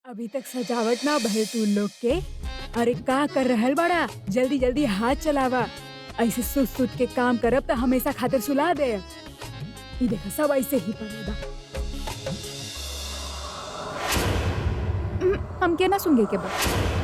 अभी तक सजावट ना भइल तू लोग के। अरे का कर रहल बड़ा, जल्दी जल्दी हाथ चलावा। ऐसे सुत सुत के काम करब तो हमेशा खातिर सुला दे। ई देखा सब ऐसे ही पड़ेगा। हम के ना सुनगे के बाद।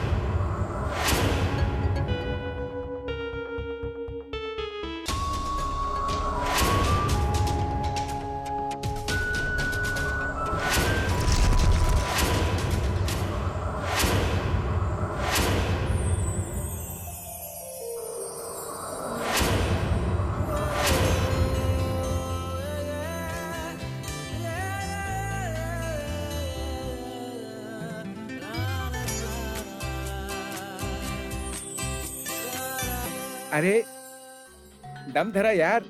अरे दम धरा यार।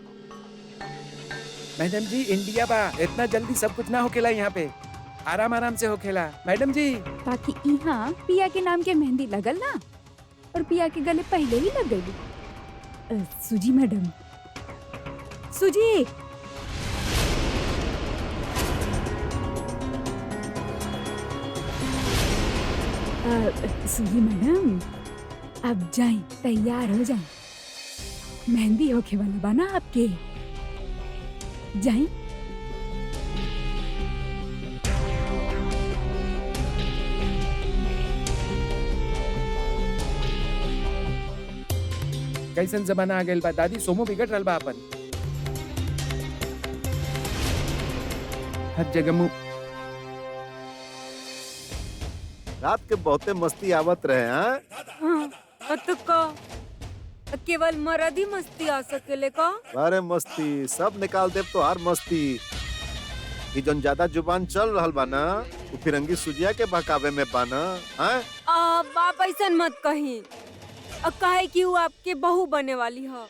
मैडम जी इंडिया बा, इतना जल्दी सब कुछ ना होखेला यहाँ पे। आराम आराम से होखेला मैडम जी। बाकी यहाँ पिया के नाम के मेहंदी लगल ना, और पिया के गले पहले ही लग गई। सुजी मैडम, सुजी। सुजी मैडम, अब जाए, तैयार हो जाए। मेहंदी होके वाला बना आपके। जाए। कैसन जमाना आ गइल बा दादी, सोमो बिगड़ रहल बा अपन। हर जगह मुँह। रात के बहुते मस्ती आवत रहे हैं। हाँ, तो का केवल मर्द ही मस्ती आ सकेले का? अरे मस्ती सब निकाल देव तो हर मस्ती। ये जन ज्यादा जुबान चल रहल बा ना, वो फिरंगी सुजिया के बहकावे में बाना। हैं? आप ऐसा मत कही। अब काहे कि वो आपके बहू बने वाली है।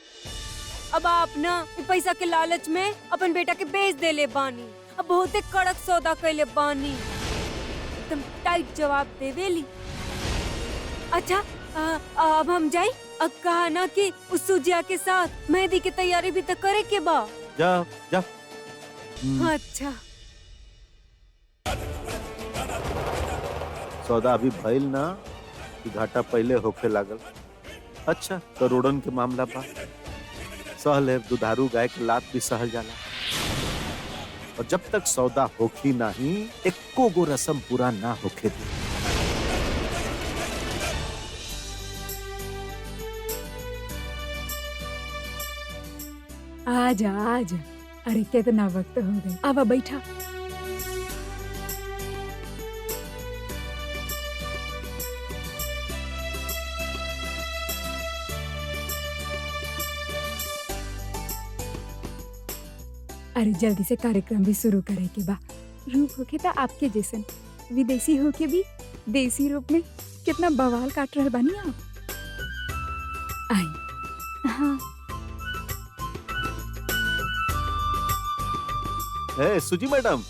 अब आप ना पैसा के लालच में अपन बेटा के बेच देले बानी। अब बहुते कड़क सौदा कैले बानी, एकदम टाइट जवाब देवेली। अच्छा अब हम जाई। अब कहा ना कि उस सुजिया के साथ मेहंदी की तैयारी भी तो करे के बा। जा जा। अच्छा सौदा अभी भइल ना कि घाटा पहले होखे लागल। अच्छा करोड़न के मामला बा, सह ले। दुधारू गाय के लात भी सहल जाला। और जब तक सौदा होखी नहीं, एको गो रस्म पूरा ना होखे दे। आजा आजा। अरे कितना वक्त हो गया, आवा बैठा। अरे जल्दी से कार्यक्रम भी शुरू करे के बा। रूप होके तो आपके जैसन, विदेशी होके भी देसी रूप में कितना बवाल काट रहे बानी आप। आई। हाँ। ए सुजी मैडम,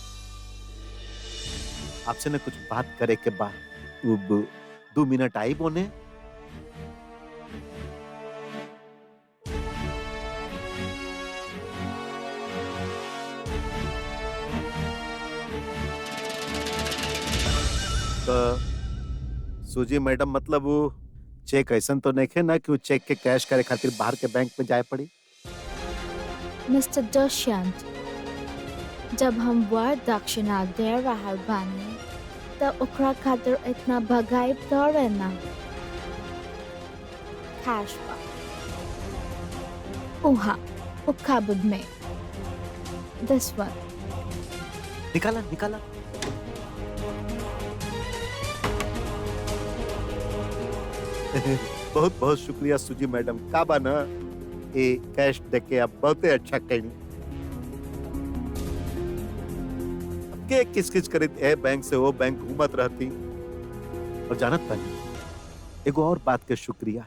आपसे ना कुछ बात करे के बाद 2 मिनट आई बोने। तो सुजी मैडम मतलब वो चेक ऐसा तो नहीं है ना कि वो चेक के कैश करे खातिर बाहर के बैंक में जाए पड़ी। मिस्टर दुष्यंत, जब हम वर दक्षिणा दे रहल बानी तो ओकरा खातिर इतना भगाई तोड़े ना। कैश बा उहा वो कबर्ड में। दिस वन। निकाला निकाला। बहुत बहुत शुक्रिया सुजी मैडम। का बा ना ए कैश देके आप बहुते अच्छा कहीं। के किस किस करे ए बैंक से वो बैंक घूमत रहती। और जानत पानी एगो और बात के शुक्रिया,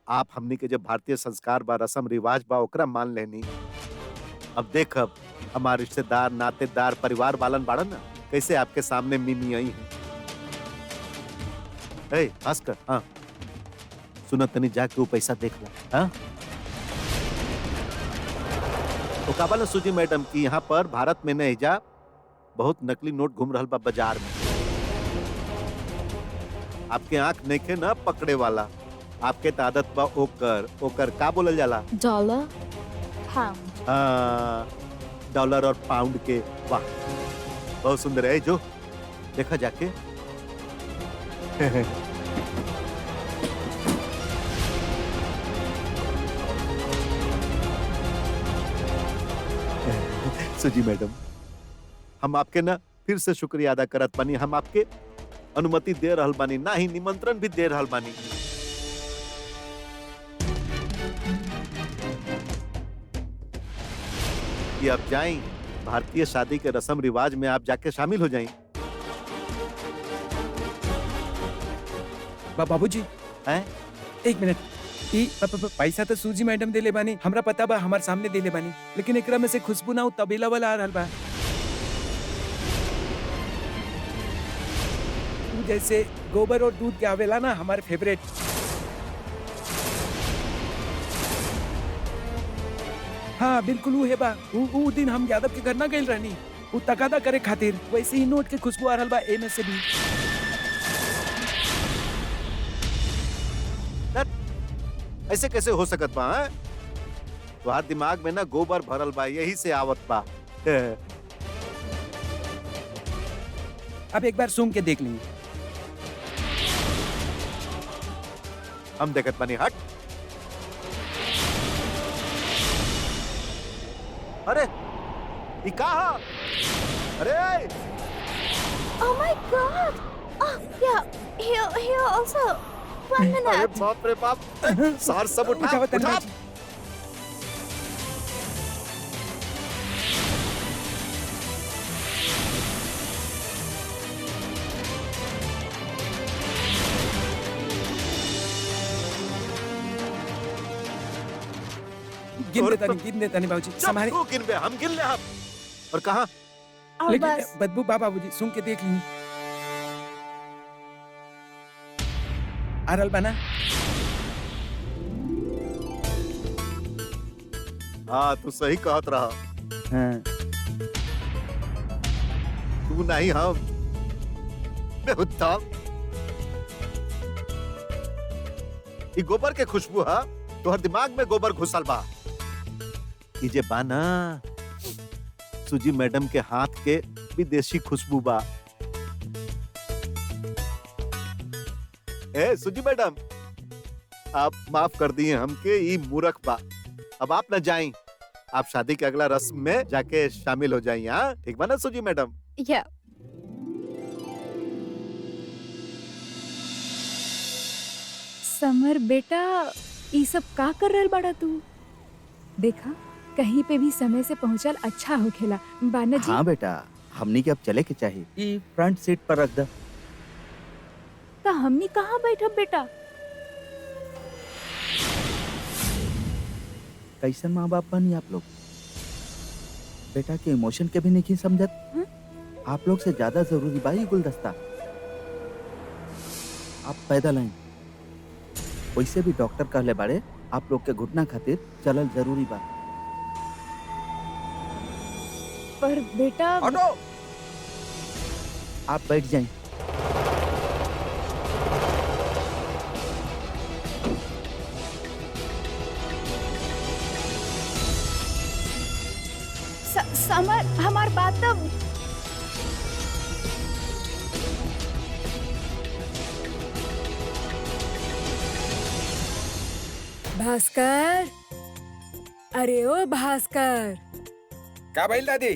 आप हमनी के जब भारतीय संस्कार बा, रस्म रिवाज बा, ओकरा मान लेनी। अब देख, अब हमारे रिश्तेदार, नातेदार, परिवार वालन बाड़न ना, कैसे आपके सामने मिमी आई है। ए भास्कर, हाँ सुना तनी जाके वो पैसा देख ला। हाँ तो काबा ना सुजी मैडम की यहाँ पर भारत में नहीं जा बहुत नकली नोट घूम रहल बा बाजार में। आपके आंख नइखे ना पकड़े वाला। आपके त आदत बा ओकर ओकर का बोलल जाला? Dollar pound. हाँ, डॉलर और पाउंड के। वाह, बहुत सुंदर है जो। देखा जाके। सुजी मैडम, हम आपके ना फिर से शुक्रिया अदा करत बानी। हम आपके अनुमति दे रहल बानी, ना ही निमंत्रण भी दे रहल बानी। कि आप जाएं, भारतीय शादी के रस्म रिवाज में आप जाके शामिल हो जाएं। बाबूजी हैं? एक मिनट। ई पैसा तो सूजी मैडम देले बानी, हमरा पता बा, हमार सामने देले बानी, लेकिन एकरा में से खुशबू ना तबेला वाला आ रहल बा। ऊ जैसे गोबर और दूध के आवेला ना, हमारे फेवरेट। हाँ बिल्कुल ऊ है बा। ऊ दिन हम यादव के घर ना गइल रहनी, ऊ तकादा करे खातिर। वैसे ही नोट के खुशबू आ रहल बा ए में से भी। ऐसे कैसे हो सकत बा? हैं? तुम्हार दिमाग में ना गोबर भरल बा, यही से आवत बा। अब एक बार सूंघ के देख ली। हम देखत बानी। हट। अरे ई का हा? अरे Oh my God! Oh yeah, here also. One अरे minute. बाप रे बाप। सार सब उठा उठाओ तन्वी उठा। जी। गिन देता नहीं बाबूजी, जब संभाले। तू गिन बे, हम गिन ले हम। और कहा? और लेकिन बस बदबू बाबूजी सूंघ के देख ली। आ रहल बा ना? हाँ, तू सही कहत रहा। हाँ। तू नहीं हम। बेहुदा। ई गोबर के खुशबू हा, तोहर दिमाग में गोबर घुसल बा। ई जे बा ना, सुजी मैडम के हाथ के विदेशी खुशबू बा। ए सुजी मैडम, आप माफ कर दिए हमके, ई मूर्ख बा। अब आप न जाएं, आप शादी के अगला रस्म में जाके शामिल हो जाइए। हाँ ठीक बा ना सुजी मैडम? yeah. समर बेटा, ई सब का कर रहल बड़ा तू? देखा, कहीं पे भी समय से पहुंचल अच्छा होखेला। बाना जी। हाँ बेटा, हमनी के अब चले के चाहिए। ई फ्रंट सीट पर रख द। तो हमनी कहाँ बैठब बेटा? कैसन माँ बाप बनी आप लोग? बेटा के इमोशन के भी नहीं समझत। आप लोग से ज्यादा जरूरी बा ई गुलदस्ता। आप पैदल आए। वैसे भी डॉक्टर कहले बाड़े आप लोग के घुटना खातिर चलल जरूरी बा। पर बेटा ऑटो, आप बैठ जाएं। समर, हमार बात तो भास्कर। अरे ओ भास्कर, का भइल दादी?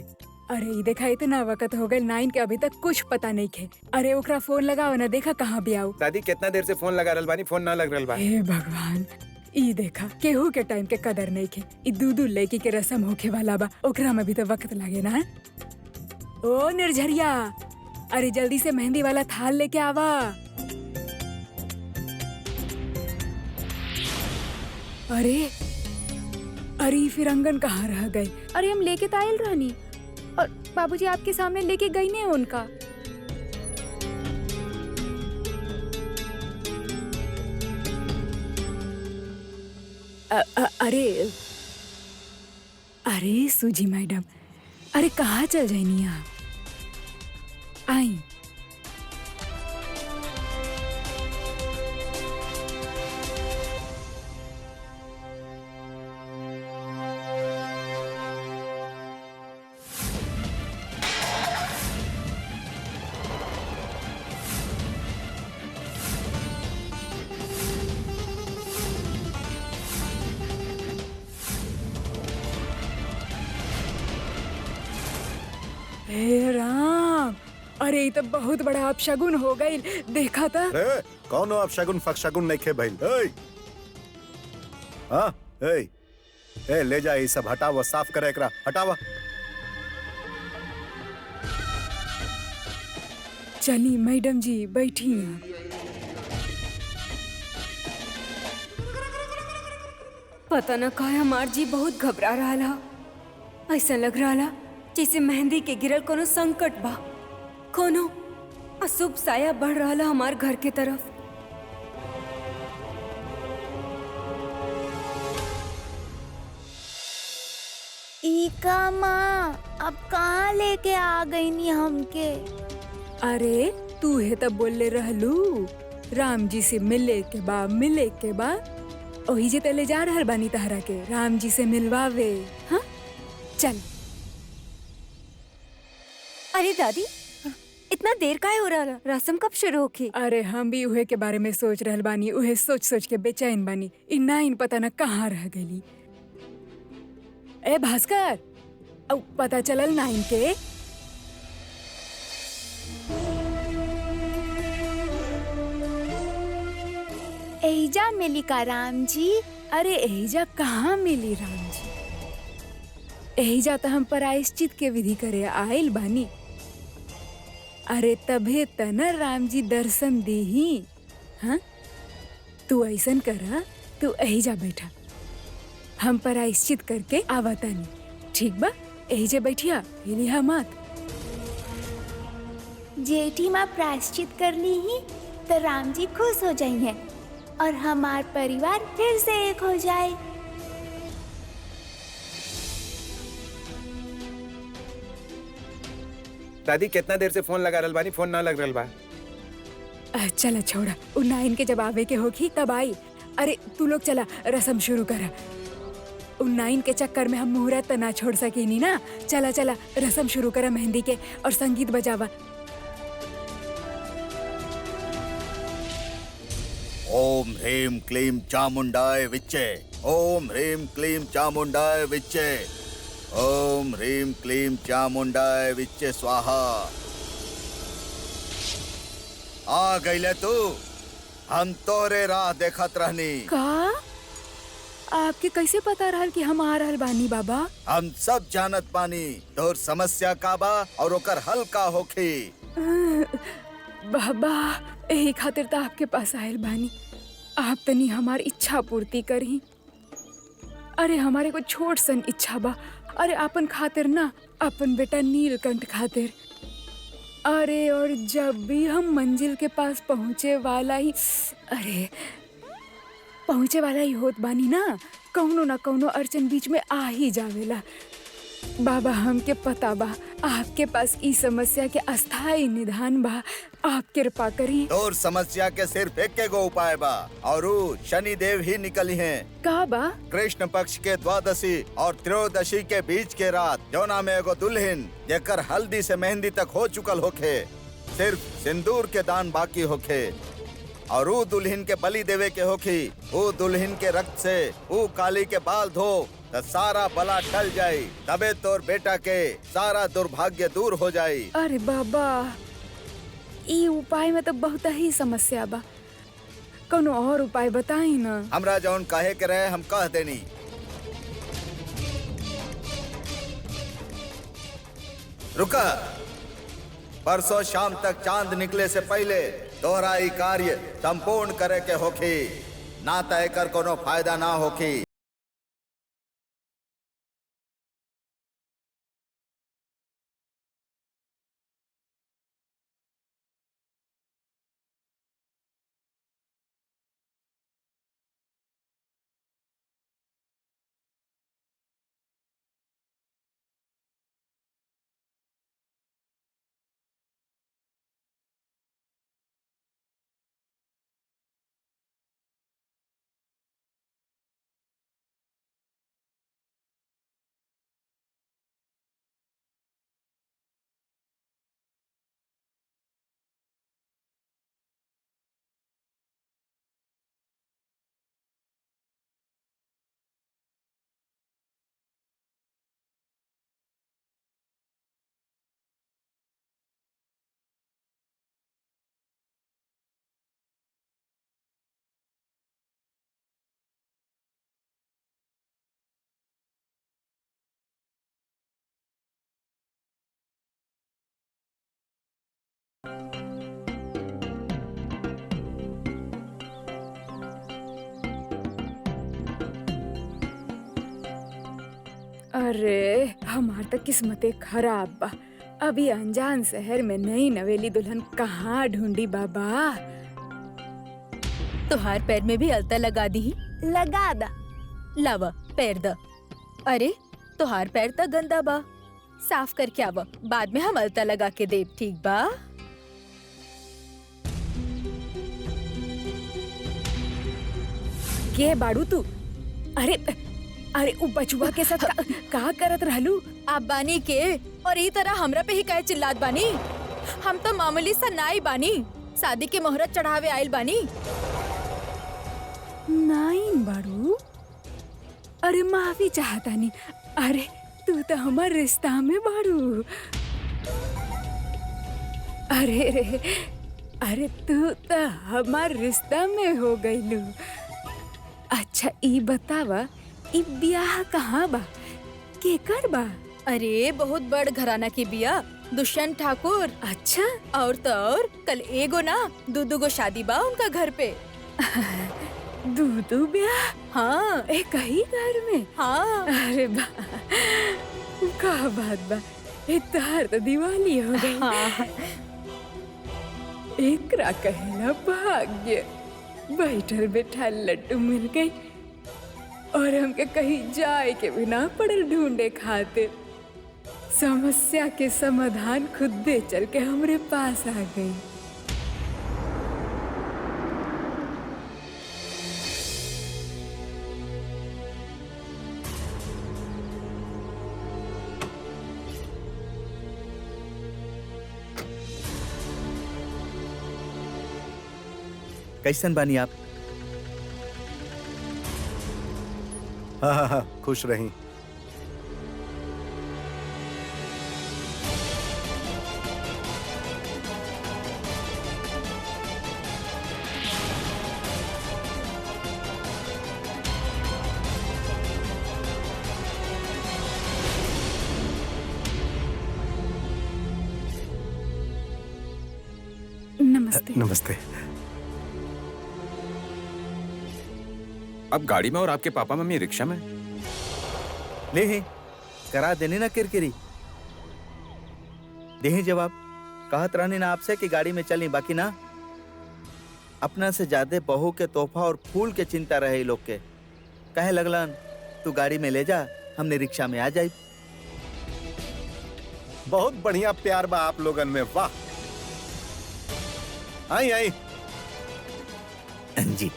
अरे ई देखा, इतना वक्त हो गए 9 के, अभी तक कुछ पता नहीं खे। अरे ओकरा फोन लगाओ ना, देखा कहाँ भी आओ। दादी कितना देर से फोन लगा रहल बानी, फोन ना लग रहल बा। हे भगवान, ई देखा केहू के टाइम के कदर नहीं खे। ई दूधू लड़की के रस्म होखे वाला बा, ओकरा में भी तो वक्त लगे ना। ओ निर्झरिया, अरे जल्दी से मेहंदी वाला थाल लेके आवा। अरे अरे ई फिरंगन कहाँ रह गए? अरे हम लेके तो आयल रहनी, और बाबूजी आपके सामने लेके गई नहीं उनका। अरे अरे सूजी मैडम, अरे कहाँ चल जाइनी आप? आई। हे राम, अरे ये तो बहुत बड़ा अपशगुन हो गई। देखा था। ए, कौनो अपशगुन फकशगुन नहीं खे भइल। ए, हाँ, ले जा ये सब हटावा, साफ करे एकरा, हटावा। चली मैडम जी बैठी आप। पता न काहे हमार जी बहुत घबरा रहा था। ऐसा लग रहा था जैसे मेहंदी के गिरल कोनो संकट बा, कोनो अशुभ साया बढ़ रहा था हमार घर के तरफ। इका माँ अब कहाँ लेके आ गई नी हमके? अरे तू है तब बोले रहलू राम जी से मिले के बा ओही जे तले जा रहल बानी तहरा के राम जी से मिलवावे। हाँ चल। अरे दादी, इतना देर काहे हो रहा? रस्म कब शुरू होगी? अरे हम भी उहे के बारे में सोच रहल बानी, उहे सोच सोच के बेचैन बानी। इ नाइन पता न कहाँ रह गई। ए भास्कर, अब पता चलल नाइन के? एहिजा मिली का राम जी? अरे एहिजा कहाँ मिली राम जी? एहिजा तो हम प्रायश्चित के विधि करे आयल बानी। अरे तभे त न राम जी दर्शन दीही। हाँ तू ऐसन करा, तू एहिजा बैठा, हम प्रायश्चित करके आवतानी। ठीक बा, एहिजे बैठिया, हिलिया मत। जेठी माँ प्रायश्चित कर ली ही तो राम जी खुश हो जाएंगे और हमार परिवार फिर से एक हो जाए। दादी कितना देर से फोन लगा रहल बानी, फोन ना लग रहल बा। चला छोड़ा, उ नाइन के जब आवे के होगी तब आई। अरे तू लोग चला रस्म शुरू करा। उ नाइन के चक्कर में हम मुहूर्त ना छोड़ सकेनी ना। चला चला रस्म शुरू करा मेहंदी के, और संगीत बजावा। ओम ह्रीम क्लीम चामुंडाय विच्चे, ओम ह्रीम क्लीम चामुंडाय विच्चे, ओम ह्रीम क्लीम चामुंडाय विच्चे स्वाहा। आ गईले तू, हम तोरे राह देखत रहनी। का आपके कैसे पता रहल कि हम आ रहल बानी बाबा? हम सब जानत बानी तोर समस्या का बा और ओकर हल का होखी। बाबा यही खातिर तो आपके पास आयल बानी। आप तनी हमार इच्छा पूर्ति करी। अरे हमारे को छोट सन इच्छा बा। अरे अपन खातिर ना, अपन बेटा नीलकंठ खातिर। अरे और जब भी हम मंजिल के पास पहुँचे वाला ही होत बानी ना, कौनो ना कौनो अड़चन बीच में आ ही जावेला। बाबा हमके पता बा आपके पास ई समस्या के अस्थाई निदान बा। आप कृपा करी। तोर समस्या के सिर्फ एक गो उपाय बा और ऊ शनि देव ही निकली हैं। का बा? कृष्ण पक्ष के द्वादशी और त्रयोदशी के बीच के रात जौना में एगो दुल्हन जेकर हल्दी से मेहंदी तक हो चुकल होखे, सिर्फ सिंदूर के दान बाकी होखे और ऊ दुल्हन के बलि देवे के होखी। ऊ दुल्हन के रक्त से ऊ काली के बाल धो तो सारा बला टल जाई, तबे तोर बेटा के सारा दुर्भाग्य दूर हो जाई। अरे बाबा, ई उपाय में तो बहुत ही समस्या बा। कोनो और उपाय बताई ना। हमरा जौन कहे के रहे हम कह देनी। रुका, परसों शाम तक चांद निकले से पहले तोहरा ई कार्य संपूर्ण करे के होखी, ना तय कर कोनो फायदा ना होखी। अरे हमार तो किस्मते खराब बा। अभी अनजान शहर में नई नवेली दुल्हन कहाँ ढूंढी बाबा। तुहार पैर में भी अलता लगा दी। लगा दा। लावा पैर द। अरे तुहार पैर तो गंदा बा, साफ करके आवा, बाद में हम अलता लगा के देब, ठीक बा? के बाड़ू तू? अरे अरे उ बचुआ के साथ का करत रहलू? आप बानी के और ई तरह हमरा पे ही काहे चिल्लात बानी? हम तो मामूली सा नाई बानी, शादी के मुहूर्त चढ़ावे आइल बानी। नाइन बाड़ू? अरे माफी चाहतानी। अरे तू तो हमार रिश्ता में बाड़ू। अरे रे, अरे तू तो हमार रिश्ता में हो गईलू। अच्छा ई बतावा, ई ब्याह कहाँ बा? केकर बा? अरे बहुत बड़ घराना की बिया, दुष्यंत ठाकुर। अच्छा और तो और कल एगो ना दू गो शादी बा उनका घर पे। दूधू ब्याह? हाँ एक ही घर में? हाँ। अरे बा, का बात बा, इतार तो दिवाली हो गई। हाँ। एकरा कहेला भाग्य, बैठल बैठल लड्डू मिल गई और हमके कहीं जाए के भी ना पड़ल ढूंढे खातिर। समस्या के समाधान खुदे चल के हमरे पास आ गई। कैसन बानी आप? हाँ हाँ हाँ, खुश रही। नमस्ते। नमस्ते। अब गाड़ी में और आपके पापा मम्मी रिक्शा में? नहीं, करा देनी ना किरकिरी। देही जवाब। कहत रहनी ना आपसे कि गाड़ी में चली, बाकी ना अपना से ज्यादा बहू के तोहफा और फूल के चिंता रहे लोग के। कहे लगलन तू गाड़ी में ले जा, हमने रिक्शा में आ जाई। बहुत बढ़िया प्यार बा आप लोगन में, वाह। आई आई। जी।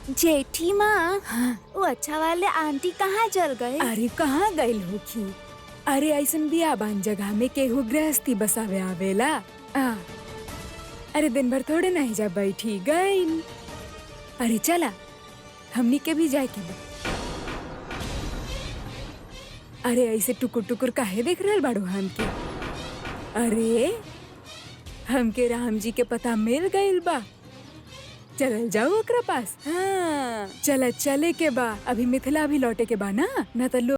जेठी माँ, वो अच्छा वाले आंटी कहाँ चल गए? अरे कहाँ गइल होखी? अरे ऐसन बियाबान जगह में केहू गृहस्थी बसावे आवेला। अरे दिन भर थोड़े नहीं जा बैठी गइल। अरे चला, हमनी के भी जाए के बा। अरे ऐसे टुकुर टुकुर काहे देख रहल बाड़ू हमके? अरे हमके राम जी के पता मिल गइल बा, चलल जाओ ओकरा पास। हाँ चला, चले के बा। अभी मिथिला भी लौटे के बा ना तो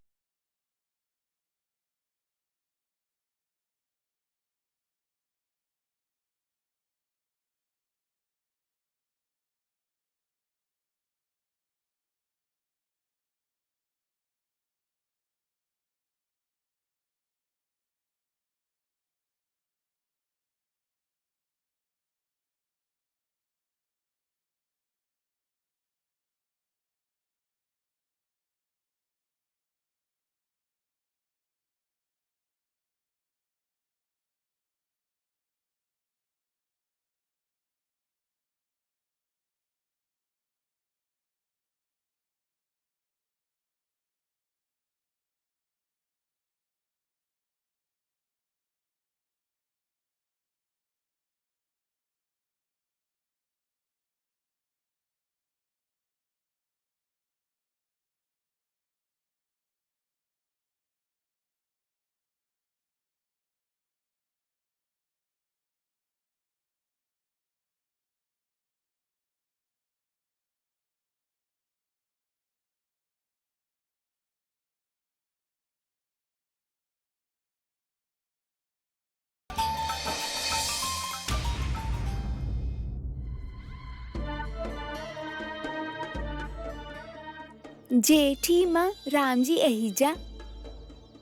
जेठी माँ राम जी यही जा,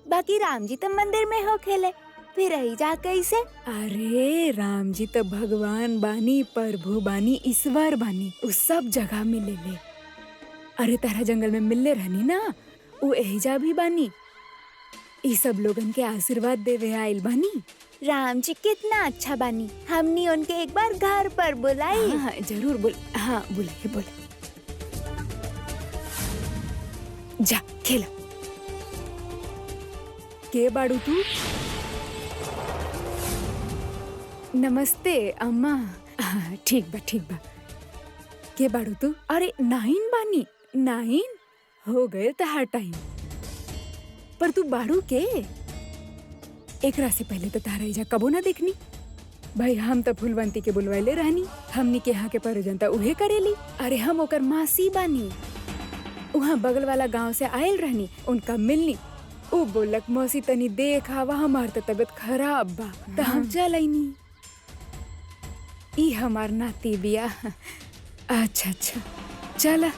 बाकी राम जी तो मंदिर में हो खेले, फिर यही जा कैसे? अरे राम जी तो भगवान बानी, प्रभु बानी, ईश्वर बानी, उस सब जगह मिले ले। अरे तारा जंगल में मिलले रहनी ना, वो एहिजा भी बानी। ई सब लोगन के आशीर्वाद देवे आइल बानी। राम जी कितना अच्छा बानी, हमनी उनके एक बार घर पर बुलाई। हाँ जरूर बोल, हाँ बुलाइए बोले। जा खेला। के बाड़ू तू? नमस्ते अम्मा। हाँ ठीक बा ठीक बा। के बाड़ू तू? अरे नाइन बानी, नाइन हो गए तहार टाइम। पर तू बाड़ू के? एकरा से पहले तो तारा इजा कबो ना देखनी। भाई हम तो फूलवंती के बुलवाइले रहनी, हमनी के यहाँ के परजनता उहे करेली। अरे हम ओकर मासी बानी, वहाँ बगल वाला गांव से आयल रहनी, उनका मिलनी। उ बोलक मौसी तनी देख आवा, हमार तो तबीयत खराब बा, तो हम चल आईनी। ई हमार नाती बिया। अच्छा अच्छा चल,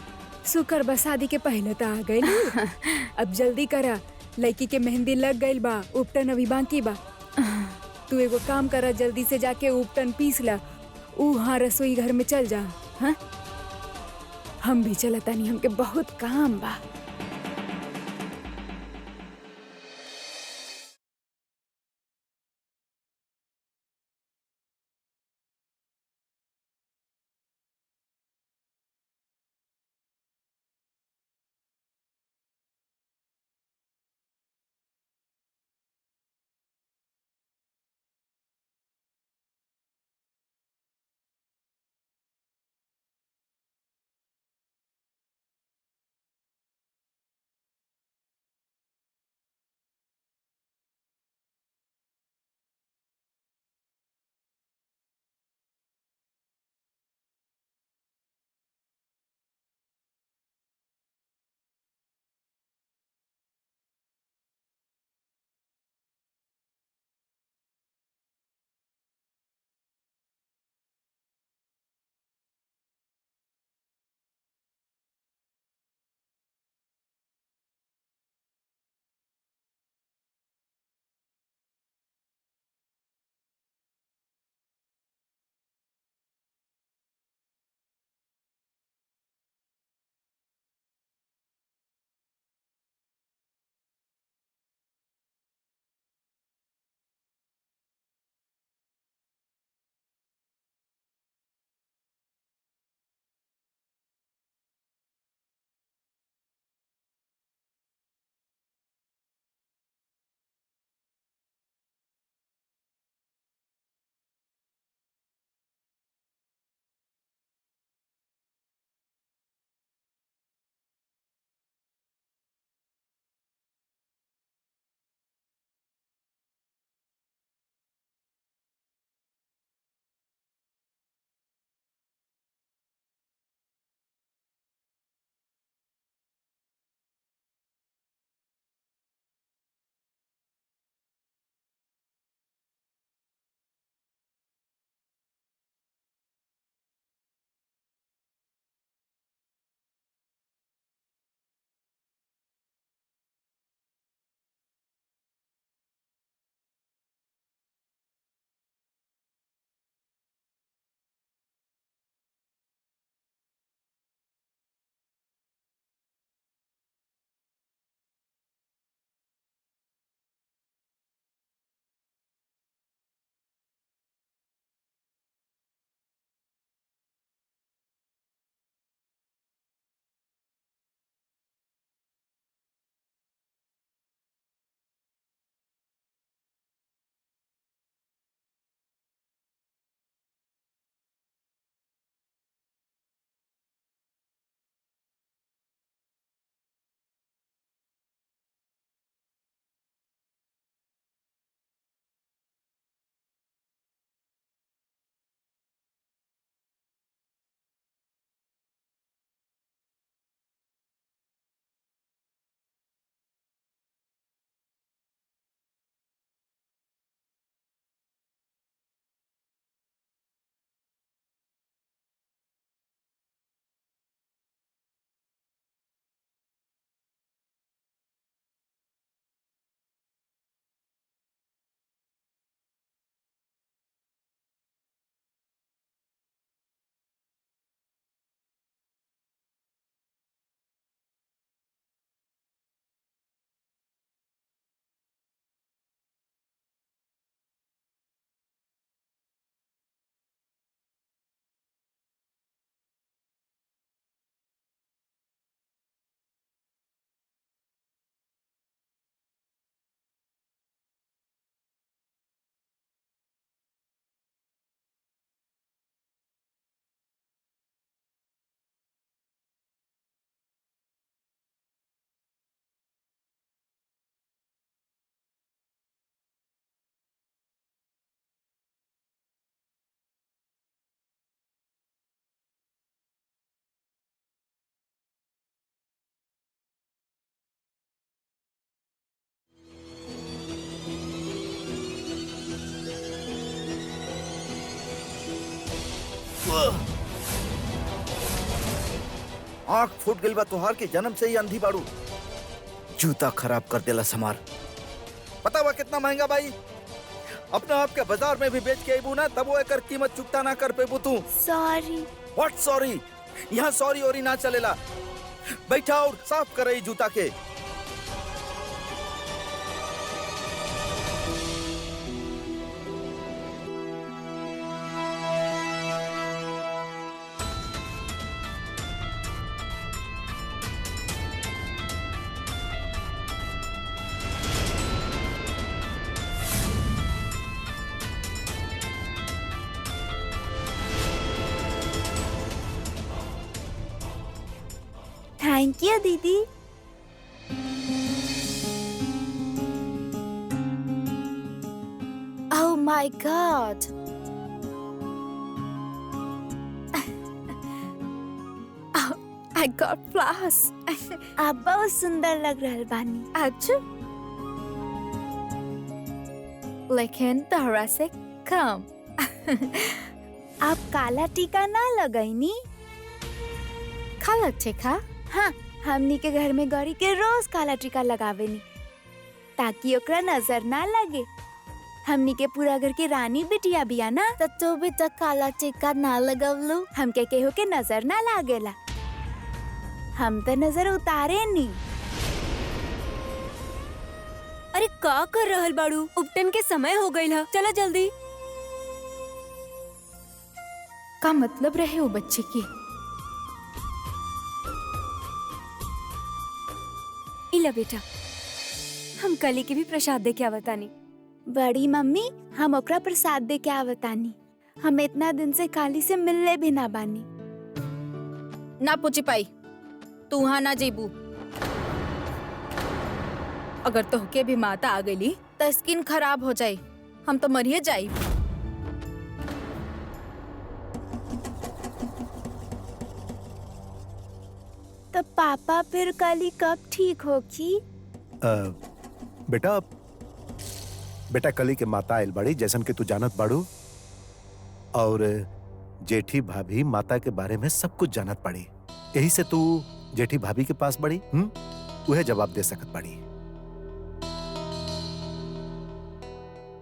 शुक्र बा शादी के पहले तो आ गई। अब जल्दी करा, लड़की के मेहंदी लग गई बा, उपटन अभी बाकी बा। तू एगो काम करा, जल्दी से जाके उपटन पीस ला, हाँ रसोई घर में चल जा। हाँ हम भी चलतानी, हमके बहुत काम बा। आंख फूट गई बा तुहार के जन्म से ही अंधी बाड़ू। जूता खराब कर देला समार। पता बा कितना महंगा भाई? अपने आप के बाजार में भी बेच के आईबू ना तब वो एकर कीमत चुकता ना कर पेबू तू। सॉरी। What sorry? यहाँ सॉरी ओरी ना चलेला। बैठा और साफ कर रही जूता के। थैंक यू दीदी। Oh my God. I got flowers. आप बहुत सुंदर लग रहल बानी। अच्छा, लेकिन तोहरा से कम। आप काला टीका ना लगैनी? काला टीका? हाँ, हमनी के घर में गौरी के रोज काला टीका लगावेनी ताकि ओकरा नजर ना लगे। हमनी के पूरा घर की रानी बिटिया बिया ना, तो तू भी तो काला टीका ना लगवलू। हमके केहू के नजर ना लागेला। हम तो नजर उतारे नी। अरे का कर रहल बाड़ू? उपटन के समय हो गइल ह, चला जल्दी। का मतलब रहे वो बच्चे की? इला बेटा, हम कली के भी प्रसाद दे के आवतानी। बड़ी मम्मी, हम ओकरा प्रसाद दे के आवतानी। हम इतना दिन से काली से मिलले भी ना बानी। ना पूछी पाई, तू वहाँ ना जेबू। अगर तोहके भी माता आ गई तो स्किन खराब हो जाये, हम तो मरिए जाई। तो पापा फिर काली कब ठीक होगी? बेटा कली के माता आयल बड़ी जैसन के तू जानत बाड़ू, और जेठी भाभी माता के बारे में सब कुछ जानत पड़ी। यही से तू जेठी भाभी के पास बड़ी उहे जवाब दे सकत बड़ी।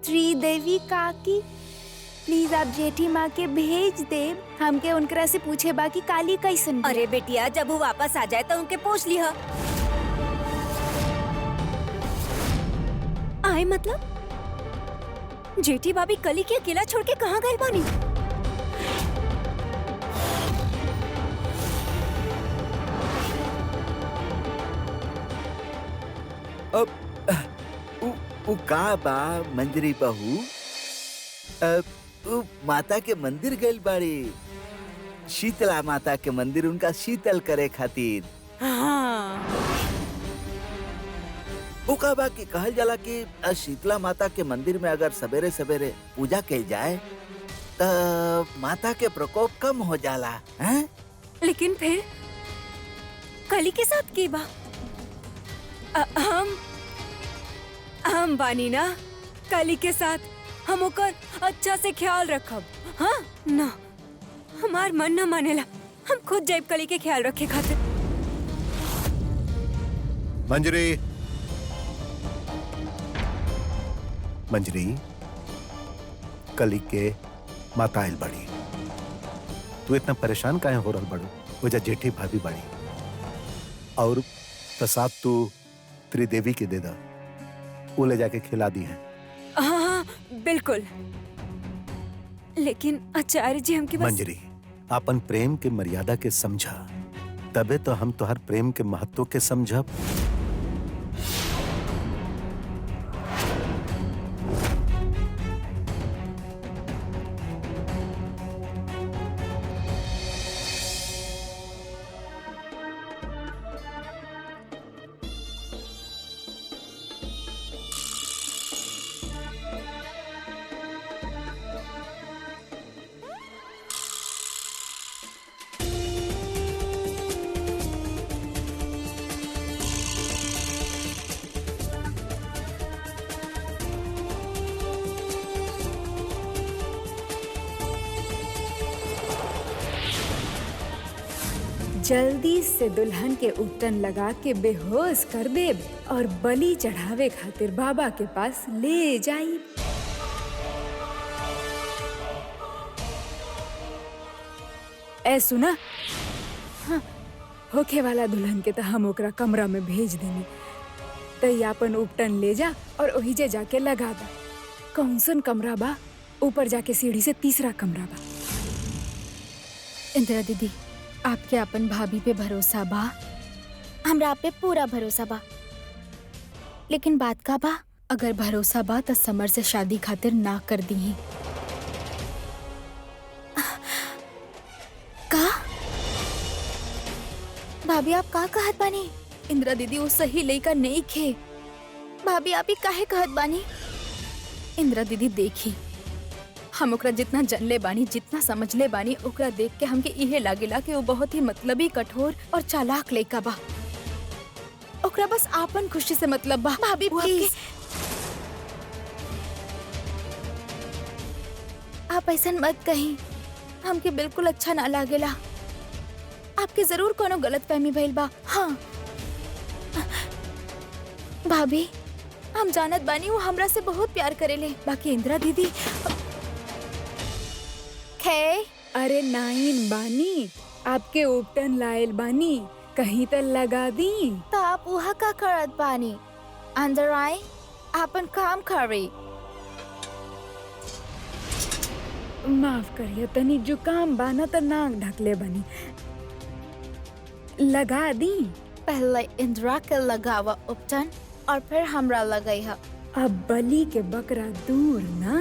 त्रिदेवी काकी, प्लीज आप जेठी माँ के भेज दे। हमके उनकरा से पूछे बाकी काली कैसन बिया। अरे बेटिया, जब वो वापस आ जाए तो उनके पूछ लिहा। आए मतलब जेठी भाभी कली के अकेला छोड़ के कहाँ गए बानी? उ का बा मंजरी बहू? उ माता के मंदिर गइल बाड़ी। शीतला माता के मंदिर उनका शीतल करे खातिर। हाँ। उ का बा कि कहल जाला कि शीतला माता के मंदिर में अगर सवेरे सवेरे पूजा कइल जाए त माता के प्रकोप कम हो जाला। हैं? लेकिन फिर कली के साथ की बा? हम बानी ना कली के साथ, हम ओकर अच्छा से ख्याल रखब। हाँ ना, हमार मन न मानेला। हम खुद जाइब कली के ख्याल रखे खातिर। मंजरी, मंजरी, कली के माता आयल बड़ी। तू इतना परेशान काहे हो रहल बड़ू? वजह जेठी भाभी बड़ी, और प्रसाद तू त्रिदेवी के दे दा, वो ले जाके खिला दी है। हाँ हाँ बिल्कुल। लेकिन आचार्य जी हमके बस। मंजरी, अपन प्रेम के मर्यादा के समझा, तबे तो हम तोहर प्रेम के महत्व के समझब। जल्दी से दुल्हन के उपटन लगा के बेहोश कर देब और बलि चढ़ावे खातिर बाबा के पास ले जाई। ए सुना, हाँ, होखे वाला दुल्हन के तो हम ओकरा कमरा में भेज देनी, तई अपन उपटन ले जा और वही जे जाके लगा दा। कौन कमरा बा? ऊपर जाके सीढ़ी से तीसरा कमरा बा। इंदिरा दीदी, आपके अपन भाभी पे भरोसा बा? हमरा पे पूरा भरोसा बा, लेकिन बात का बा? अगर भरोसा बा तो समर से शादी खातिर ना कर दी। का भाभी आप का कहत बानी? इंदिरा दीदी वो सही लड़का नहीं खे। भाभी आप ही काहे कहत बानी? इंदिरा दीदी देखी, हम ओकरा जितना जनले बानी, जितना समझले बानी, ओकरा देख के हमके इहे लागेला कि वो बहुत ही मतलबी, कठोर और चालाक लड़का बा। ओकरा बस आपन खुशी से मतलब बा। भाभी वो प्लीज, आप ऐसा मत कहीं, हमके बिल्कुल अच्छा ना लागेला। आपके जरूर कोनो गलत फहमी भइल बा। हाँ भाभी, हम जानत बानी वो हमरा से बहुत प्यार करेले, बाकी इंदिरा दीदी खे। अरे नाइन बानी, आपके उपटन लायल बानी, कहीं तो लगा दी। तो आप वहाँ का करत बानी? अंदर आए, आपन काम करे। माफ करिए, तनी जुकाम बाना तो नाक ढकले बनी, लगा दी। पहले इंदिरा के लगावा उपटन और फिर हमरा लगाई है। अब बलि के बकरा दूर ना।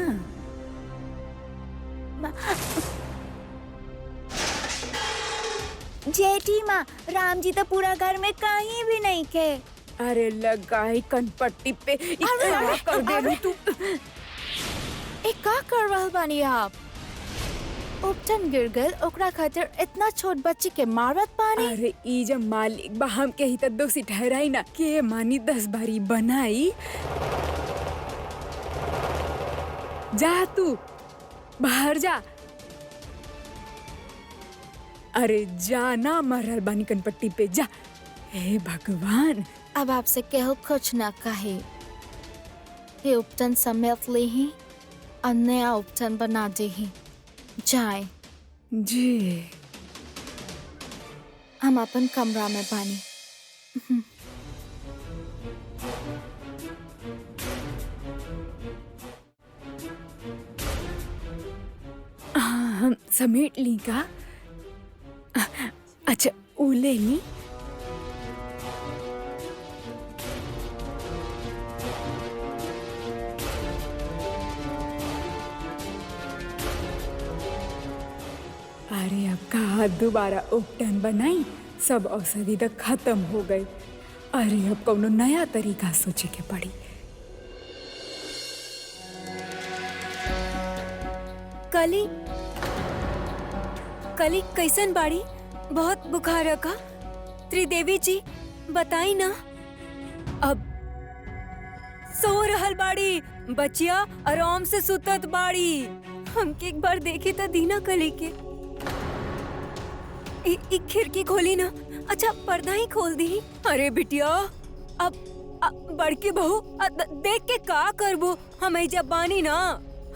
जेठी माँ, राम जी तो पूरा घर में कहीं भी नहीं थे। अरे लगाई कनपट्टी पे इतना कर दे तू। एक का कर रहल बानी आप? उपटन गिर गल, ओकरा खातिर इतना छोट बच्ची के मारत पानी। अरे ई जब मालिक बा, हम के ही तो दोषी ठहराई ना के मानी 10 बारी बनाई। जा तू बाहर जा। अरे जाना, मरल बानी कनपट्टी पे जा। हे भगवान, अब आपसे केहू कुछ ना कहे। ये उपटन समेत ले ही और नया उपटन बना दे ही। जाए जी। हम अपन कमरा में बानी। हम समेट ली का? अच्छा ऊ ले ली। अरे अब कहा दोबारा उपटन बनाई, सब औषधि तो खत्म हो गई। अरे अब कोनो नया तरीका सोचे के पड़ी। कली कली कैसन बाड़ी? बहुत बुखार है का? त्रिदेवी जी बताई ना। अब सो रहल बाड़ी, बचिया आराम से सुतत बाड़ी। हमके एक बार देखी तो दीना कली के। एक खिड़की खोली ना। अच्छा पर्दा ही खोल दी। अरे बिटिया, अब बड़की बहू देख के का करबो? हम जब बानी ना,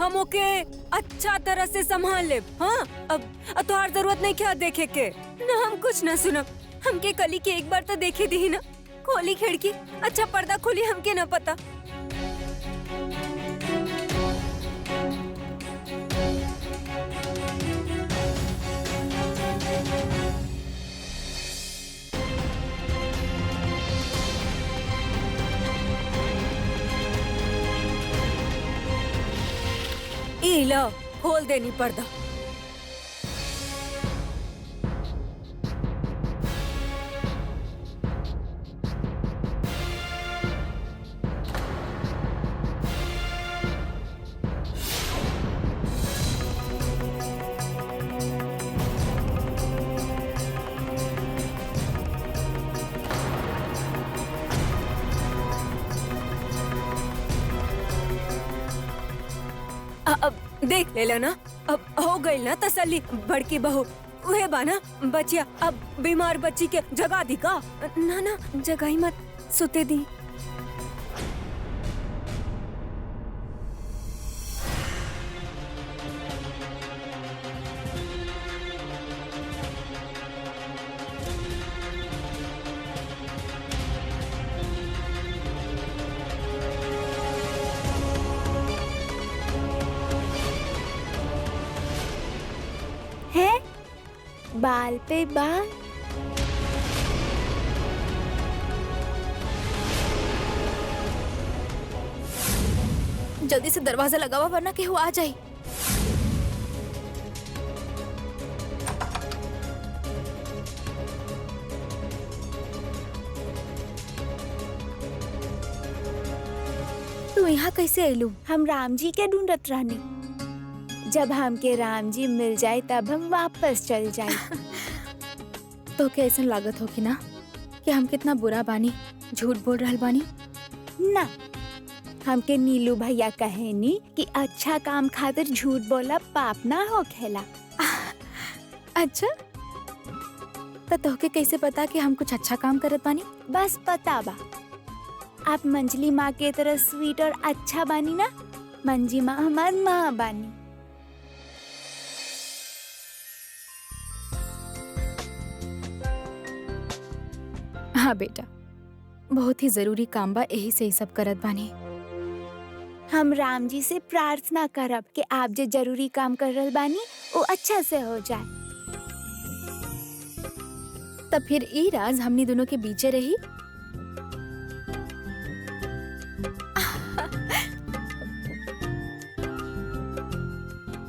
हम ओके अच्छा तरह से संभाल ले। हाँ, अब तोहार जरूरत नहीं क्या देखे के ना। हम कुछ ना सुनब। हमके कली के एक बार तो देखे दी ना। खोली खिड़की, अच्छा पर्दा खोली, हमके ना पता। ई लो, खोल देनी पर्दा। अब देख ले ना, अब हो गई ना तसल्ली। बड़की बहू उहे बाना बचिया अब बीमार बच्ची के जगा दी का? ना ना जगा ही मत, सुते दी। है बाल पे बाल। जल्दी से दरवाजा लगावा वरना केहू आ जाए। तू यहाँ कैसे आयलू? हम राम जी के ढूंढत रहनी। जब हमके राम जी मिल जाए तब हम वापस चल जाए। तो क्या ऐसा लागत हो कि ना कि हम कितना बुरा बानी, झूठ बोल रहल बानी? ना, हमके नीलू भैया कहेनी कि अच्छा काम खातिर झूठ बोला पाप ना हो खेला। अच्छा, तो तोहके कैसे पता कि हम कुछ अच्छा काम करत बानी? बस पता बा, आप मंजली माँ के तरह स्वीट और अच्छा बानी ना। मंजी माँ हमार माँ बानी। हाँ बेटा, बहुत ही जरूरी काम बा, यही से ही सब करत बानी। हम राम जी से प्रार्थना करब कि आप जो जरूरी काम कर रहल बानी वो अच्छा से हो जाए। तब फिर ई राज हमनी दोनों के बीचे रही।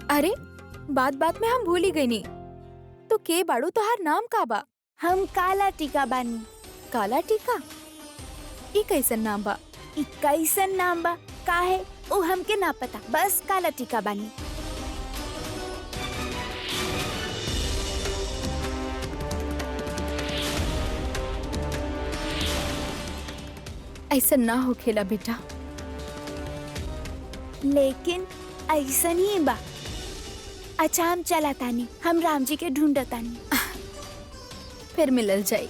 अरे बात बात में हम भूल ही गई नी। तो के बाड़ू, तोहार नाम का बा? हम काला टीका बानी। काला टीका? ई कैसन नाम बा? ई कैसन नाम बा काहे वो हमके ना पता, बस काला टीका बानी। ऐसा ना हो खेला बेटा। लेकिन ऐसन ही बा। अच्छा हम चला तानी, हम राम जी के ढूंढतानी। फिर मिलल जाई।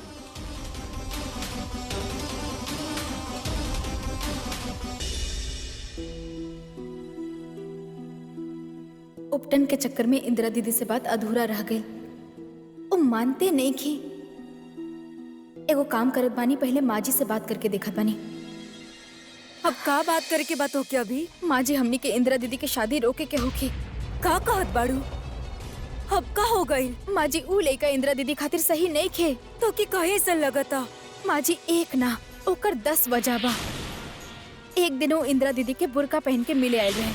उपटन के चक्कर में इंदिरा दीदी से बात अधूरा रह गई। वो मानते नहीं कि एगो काम करत बानी, पहले माँ जी से बात करके देखत बानी। अब का बात करे के बात हो क्या? अभी माँ जी हमनी के इंदिरा दीदी के शादी रोके के होके। का कहत बाड़ू? अब का हो गई? माँ जी ऊ लइका इंदिरा दीदी खातिर सही नहीं खे। तो की कहे सन लगता? माँ जी एक ना ओकर 10 वजह बा। एक दिन वो इंदिरा दीदी के बुर्का पहन के मिले आए रहे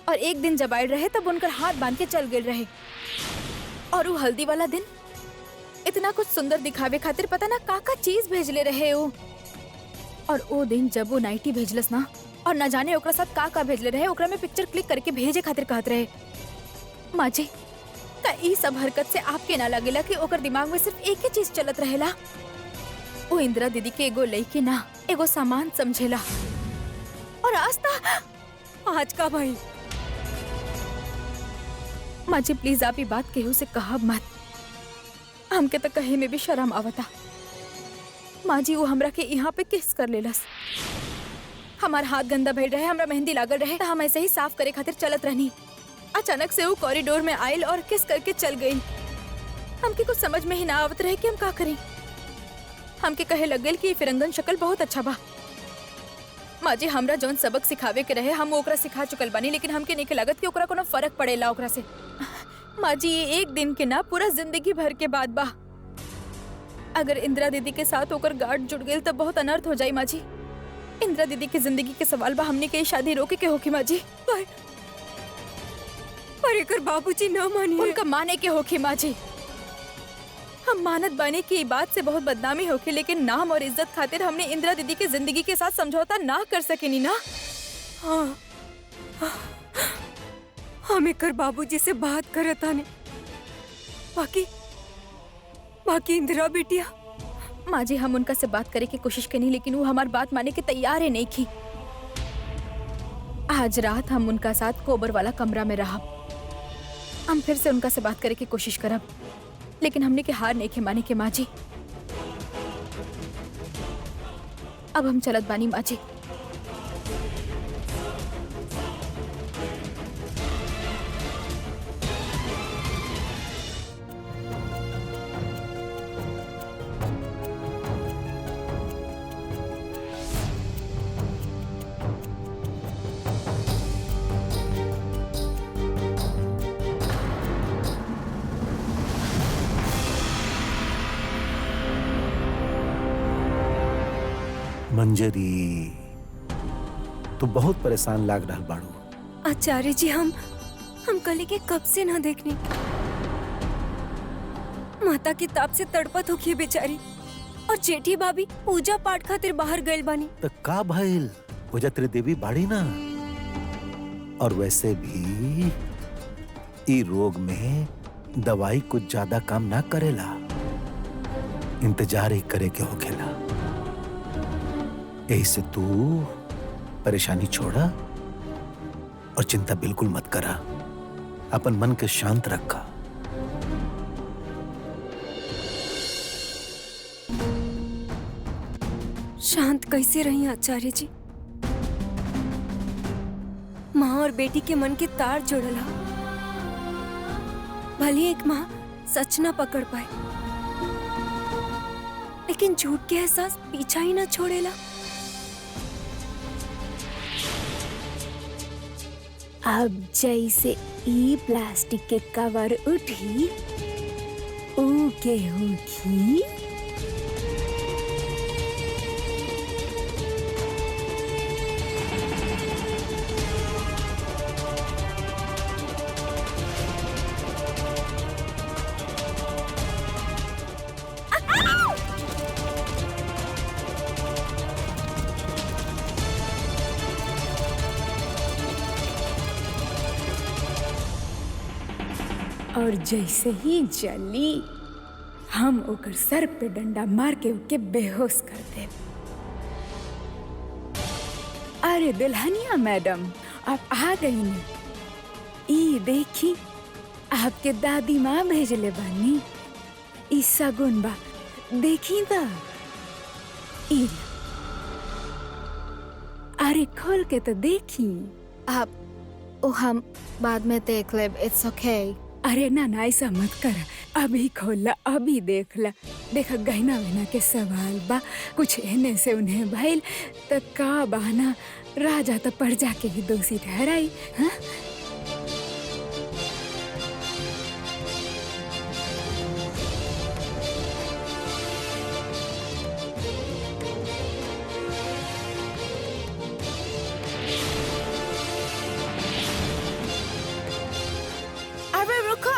और एक दिन जब आए रहे तब उनकर हाथ बांध के चल गए रहे। और वो हल्दी वाला दिन इतना कुछ सुंदर दिखावे खातिर पता ना का चीज भेजले रहे वो। और वो दिन जब वो नाइटी भेजलस ना, और न जाने ओकरा साथ का भेजले रहे, ओकरा में पिक्चर क्लिक करके भेजे खातिर कहत रहे। माँ जी का ई सब हरकत से आपके ना लगेला कि ओकर दिमाग में सिर्फ एक ही चीज चलत रहेला? वो इंदिरा दीदी के एगो लइकी ना एगो सामान समझेला। और आज का भाई? माँ जी प्लीज आप ये बात केहू से कहब मत। हमके तो कहे में भी शर्म आवता। माँ जी वो हमरा के यहाँ पे किस कर लेलस। हमार हाथ गंदा भइल रहे, हमरा मेहंदी लागल रहे, तो हम ऐसे ही साफ करे खातिर चलत रहनी। अचानक से वो कॉरिडोर में आयल और किस करके चल गई। हमके कुछ समझ में ही ना आवत रहे कि हम का करें। हमके कहे लग गइल कि फिरंगन शक्ल बहुत अच्छा बा। माँ जी हमरा जौन सबक सिखावे के रहे हम ओकरा सिखा चुकल बानी, लेकिन हमके नहीं लागत कि ओकरा कोनो फर्क पड़ेला ओकरा से। माँ जी ये एक दिन के ना पूरा जिंदगी भर के बाद बा। अगर इंदिरा दीदी के साथ ओकर गांठ जुड़ गई तो बहुत अनर्थ हो जाई माँ जी। इंदिरा दीदी के जिंदगी के सवाल बा, हमने के शादी रोके के होकी माँ जी। पर एकर बाबूजी ना मानिए। उनका माने के होकी माँ जी। हम मानत बानी की बात से बहुत बदनामी होगी, लेकिन नाम और इज्जत खातिर हमने इंदिरा दीदी के जिंदगी के साथ समझौता ना कर सकेनी ना। हाँ, हम एकर बाबूजी से बात करत आने। बाकी इंदिरा बिटिया। माँ जी हम उनका से बात करे की कोशिश करनी, लेकिन वो हमारी बात माने के तैयार ही नहीं थी। आज रात हम उनका साथ कोबर वाला कमरा में रहा। हम फिर से उनका से बात करे की कोशिश करब, लेकिन हमने के हार नहीं के माने के माँ जी। अब हम चलत बानी माँ जी। मंजरी, तू बहुत परेशान लाग रहा बाड़ू। आचार्य जी, हम कली के कब से ना देखनी। माता की ताप से तड़पत होखी बेचारी, और जेठी भाभी पूजा पाठ खातिर बाहर गइल बानी। तो का भइल, पूजा तेरी देवी बाड़ी ना। और वैसे भी ई रोग में दवाई कुछ ज्यादा काम ना करेला, इंतजार ही करे के होखेला। यही से तू परेशानी छोड़ा और चिंता बिल्कुल मत करा, अपन मन के शांत रखा। शांत कैसे रही आचार्य जी? माँ और बेटी के मन के तार जोड़ला, भले एक माँ सच ना पकड़ पाए, लेकिन झूठ के एहसास पीछा ही ना छोड़ेला। अब जैसे ई प्लास्टिक के कवर उठी, ऊ के होखी और जैसे ही जली, हम ओकर सर पे डंडा मार के ओके बेहोश कर दे। अरे दुल्हनिया मैडम, आप आ गई ने। ई देखी, आपके दादी माँ भेजले बानी। ई सगुन बा, देखी ता। ई अरे खोल के तो देखी। आप ओ हम बाद में देख लेब, इट्स ओके। अरे ना ना, ऐसा मत कर, अभी खोला, अभी देखला। देखा गहना वहना के सवाल बा, कुछ एने से उन्हें भइल त का बहाना, राजा तो प्रजा के ही दोषी ठहराई। हाँ? अरे रुको,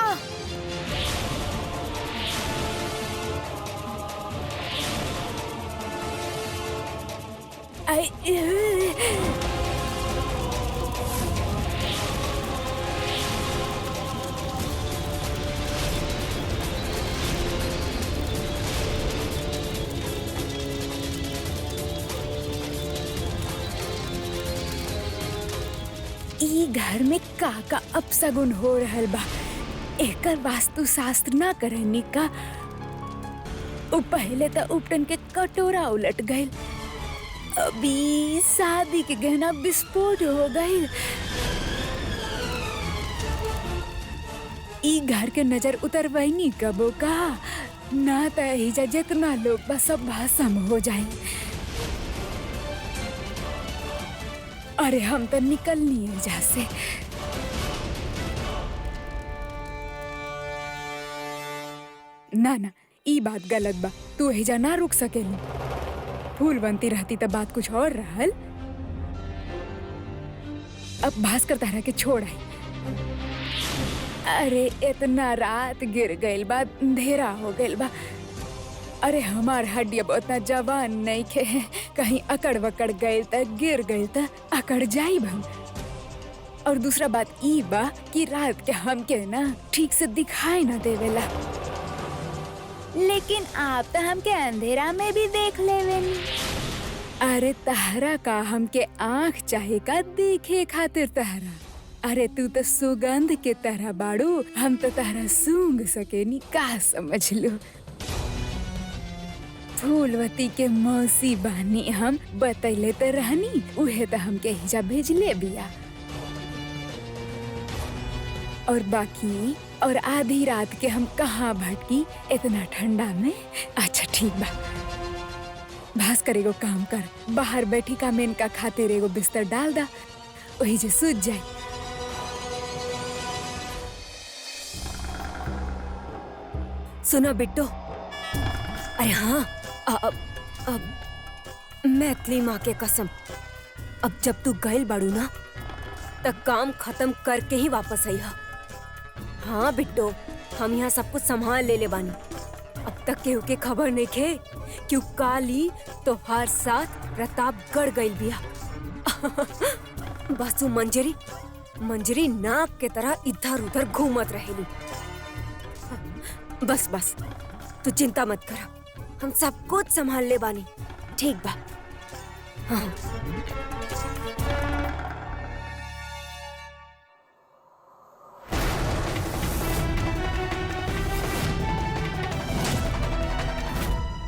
ई घर में का अपसगुन हो रहल बा, एकर वास्तु शास्त्र ना करनी का। उ पहले तो उपटन के कटोरा उलट गइल, अभी शादी के गहना विस्फोट हो गइल। ई घर के नजर उतरवैनी कबो का, ना त एहिजा जितना लोग बा सब भस्म हो जाए। अरे हम तो निकलनी है एहिजा से। ना ना, ई बात गलत बा, तू एहिजा ना रुक सकेली। फूल बनती रहती तो बात कुछ और रहल। अब भास्कर तारा के छोड़ आई। अरे इतना रात गिर गइल बा, अंधेरा हो गइल बा। अरे हमार हड्डी अब उतना जवान नहीं खे, कहीं अकड़ वकड़ गइल त गिर गइल त अकड़ जाइब हम। और दूसरा बात ई बा कि रात के हमके ना ठीक से दिखाई ना देवेला। लेकिन आप तो हमके अंधेरा में भी देख लेवेनी। अरे तहरा का हमके आँख चाहे का देखे खातिर तहरा। अरे तू तो सुगंध के तरह बाड़ू, हम तो तारा सूंघ सकेनी, का समझ लो। फूलवती के मौसी बानी हम, बतैले तो रहनी, उहे तो हमके हिजा भेजले बिया। और बाकी और आधी रात के हम कहाँ भटकी इतना ठंडा में। अच्छा ठीक बा, भास्कर एगो काम कर, बाहर बैठी का मेन का खातिर एगो बिस्तर डाल दा, वही जे सूझ जाए। सुना बिट्टो, अरे हाँ, अब मैथिली माँ के कसम, अब जब तू गइल बाड़ू ना तब काम खत्म करके ही वापस आई हा। हाँ बिट्टो, हम यहाँ सब कुछ संभाल ले बानी। अब तक केहू के खबर नहीं खे क्यों काली तोहार साथ प्रतापगढ़ गइल बिया। बस तू मंजरी नाक के तरह इधर उधर घूमत रहेली। बस बस तू चिंता मत कर, हम सब कुछ संभाल ले बानी, ठीक बा। हाँ।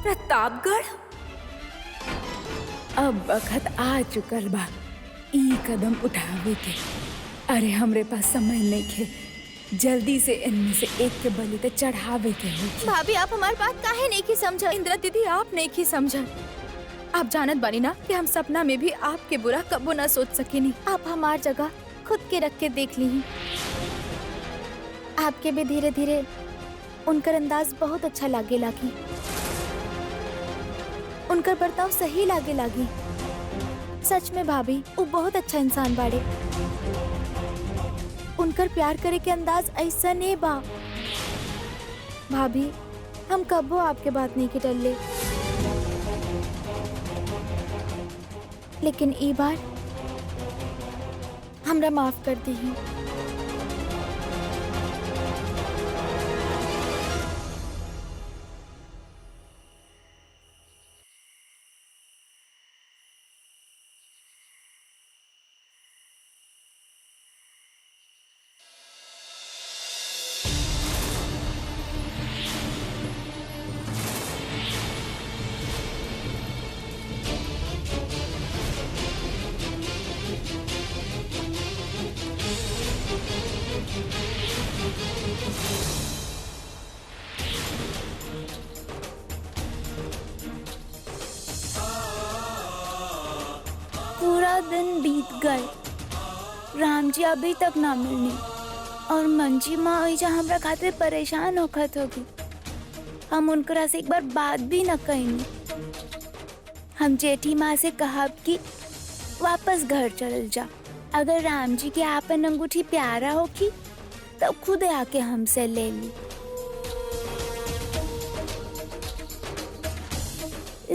प्रतापगढ़ अब वक्त आ चुकल बा ई कदम उठावे के। अरे हमरे पास समय नहीं खे, जल्दी से इनमें से एक के बलि तो चढ़ावे के होगी। भाभी आप हमारी बात काहे नहीं की समझा? इंदिरा दीदी आप नहीं की समझा। आप जानत बानी ना कि हम सपना में भी आपके बुरा कबो ना सोच सकेनी। आप हमार जगह खुद के रख के देख ली। आपके भी धीरे धीरे उनकर अंदाज बहुत अच्छा लागे लागी, उनकर बर्ताव सही लागे लागी। सच में भाभी वो बहुत अच्छा इंसान बाड़े। उनकर प्यार करे के अंदाज ऐसा नहीं बा। भाभी हम कबो आपके बात नहीं के टल्ले, लेकिन ई बार हमरा माफ कर दी। पूरा दिन बीत गए, राम जी अभी तक ना मिलनी और मंजी माँ ऐजा हमरा खातिर परेशान होखत होगी। हम उनकरा से एक बार बात भी न कहीं। हम जेठी माँ से कहब कि वापस घर चल जा। अगर राम जी के आपन अंगूठी प्यारा होगी तो खुद आके हमसे ले ली।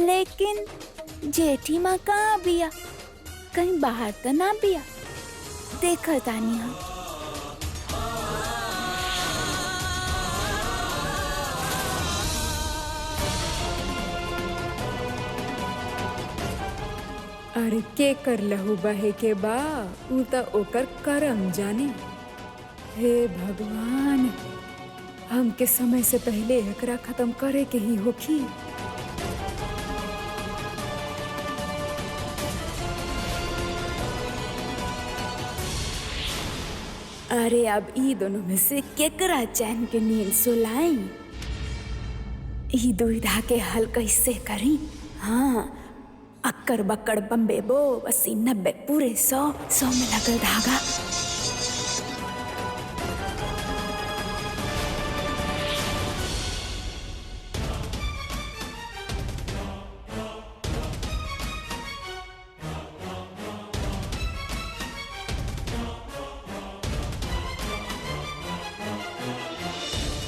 लेकिन जेठी माँ कहाँ बिया? कहीं बाहर तो ना बिया? देखा तानी हम। अरे के कर लहू बहे के बा, ऊ तो ओकर करम जाने। हे भगवान, हमके समय से पहले एकरा खत्म करे के ही होखी। अरे अब ई दोनों में से केकरा चैन के नींद सुलाई? ई दुविधा के हल कैसे करी? हाँ, अक्कर बक्कड़ बम्बे बो 80 90 पूरे 100 में लगल धागा।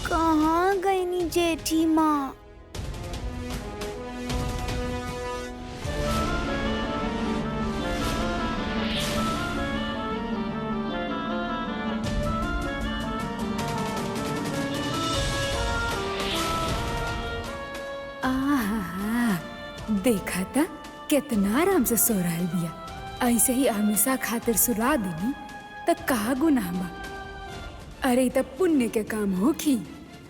कहाँ गई नी जेठी माँ? देखा था कितना आराम से सो रहा बिया। ऐसे ही हमेशा खातिर सुला देनी त का गुनाह बा? अरे त पुण्य के काम होखी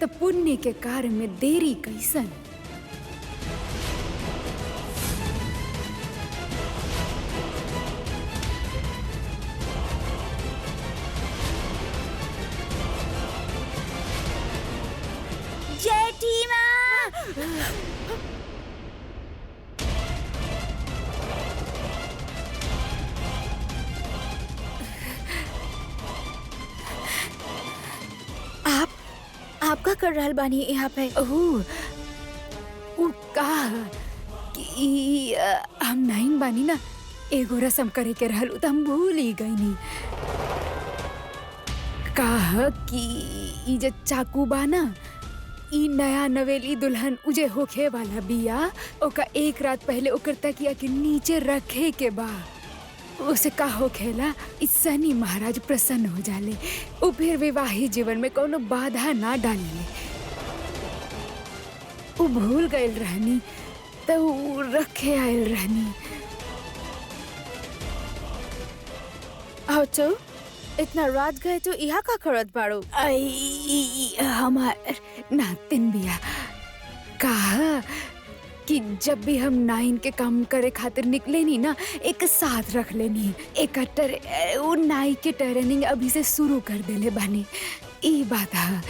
त पुण्य के कार्य में देरी कैसन? जेठी माँ! आप का कर रहल बानी यहाँ पे? ओह, उ का कि हम नहीं बानी ना, एगो रस्म करे के रहल उ त हम भूल ही गईनी। का कि ई जे चाकू बा ना, ई नया नवेली दुल्हन उजे होखे वाला बिया, ओका एक रात पहले ओकर तकिया के नीचे रखे के बा। उसे का होखेला, इस शनि महाराज प्रसन्न हो जाले, उ फिर विवाहित जीवन में कोनो बाधा ना डाले। उ भूल गईल रहनी तो उ रखे आयल रहनी। आओ तो इतना रात गए तो यहाँ का करत बाड़ो? आई हमार नातिन बिया कहा कि जब भी हम नाइन के काम करे खातिर निकले नी ना, एक साथ रख लेनी। एक वो नाई के ट्रेनिंग अभी से शुरू कर देले बानी। ई बात है।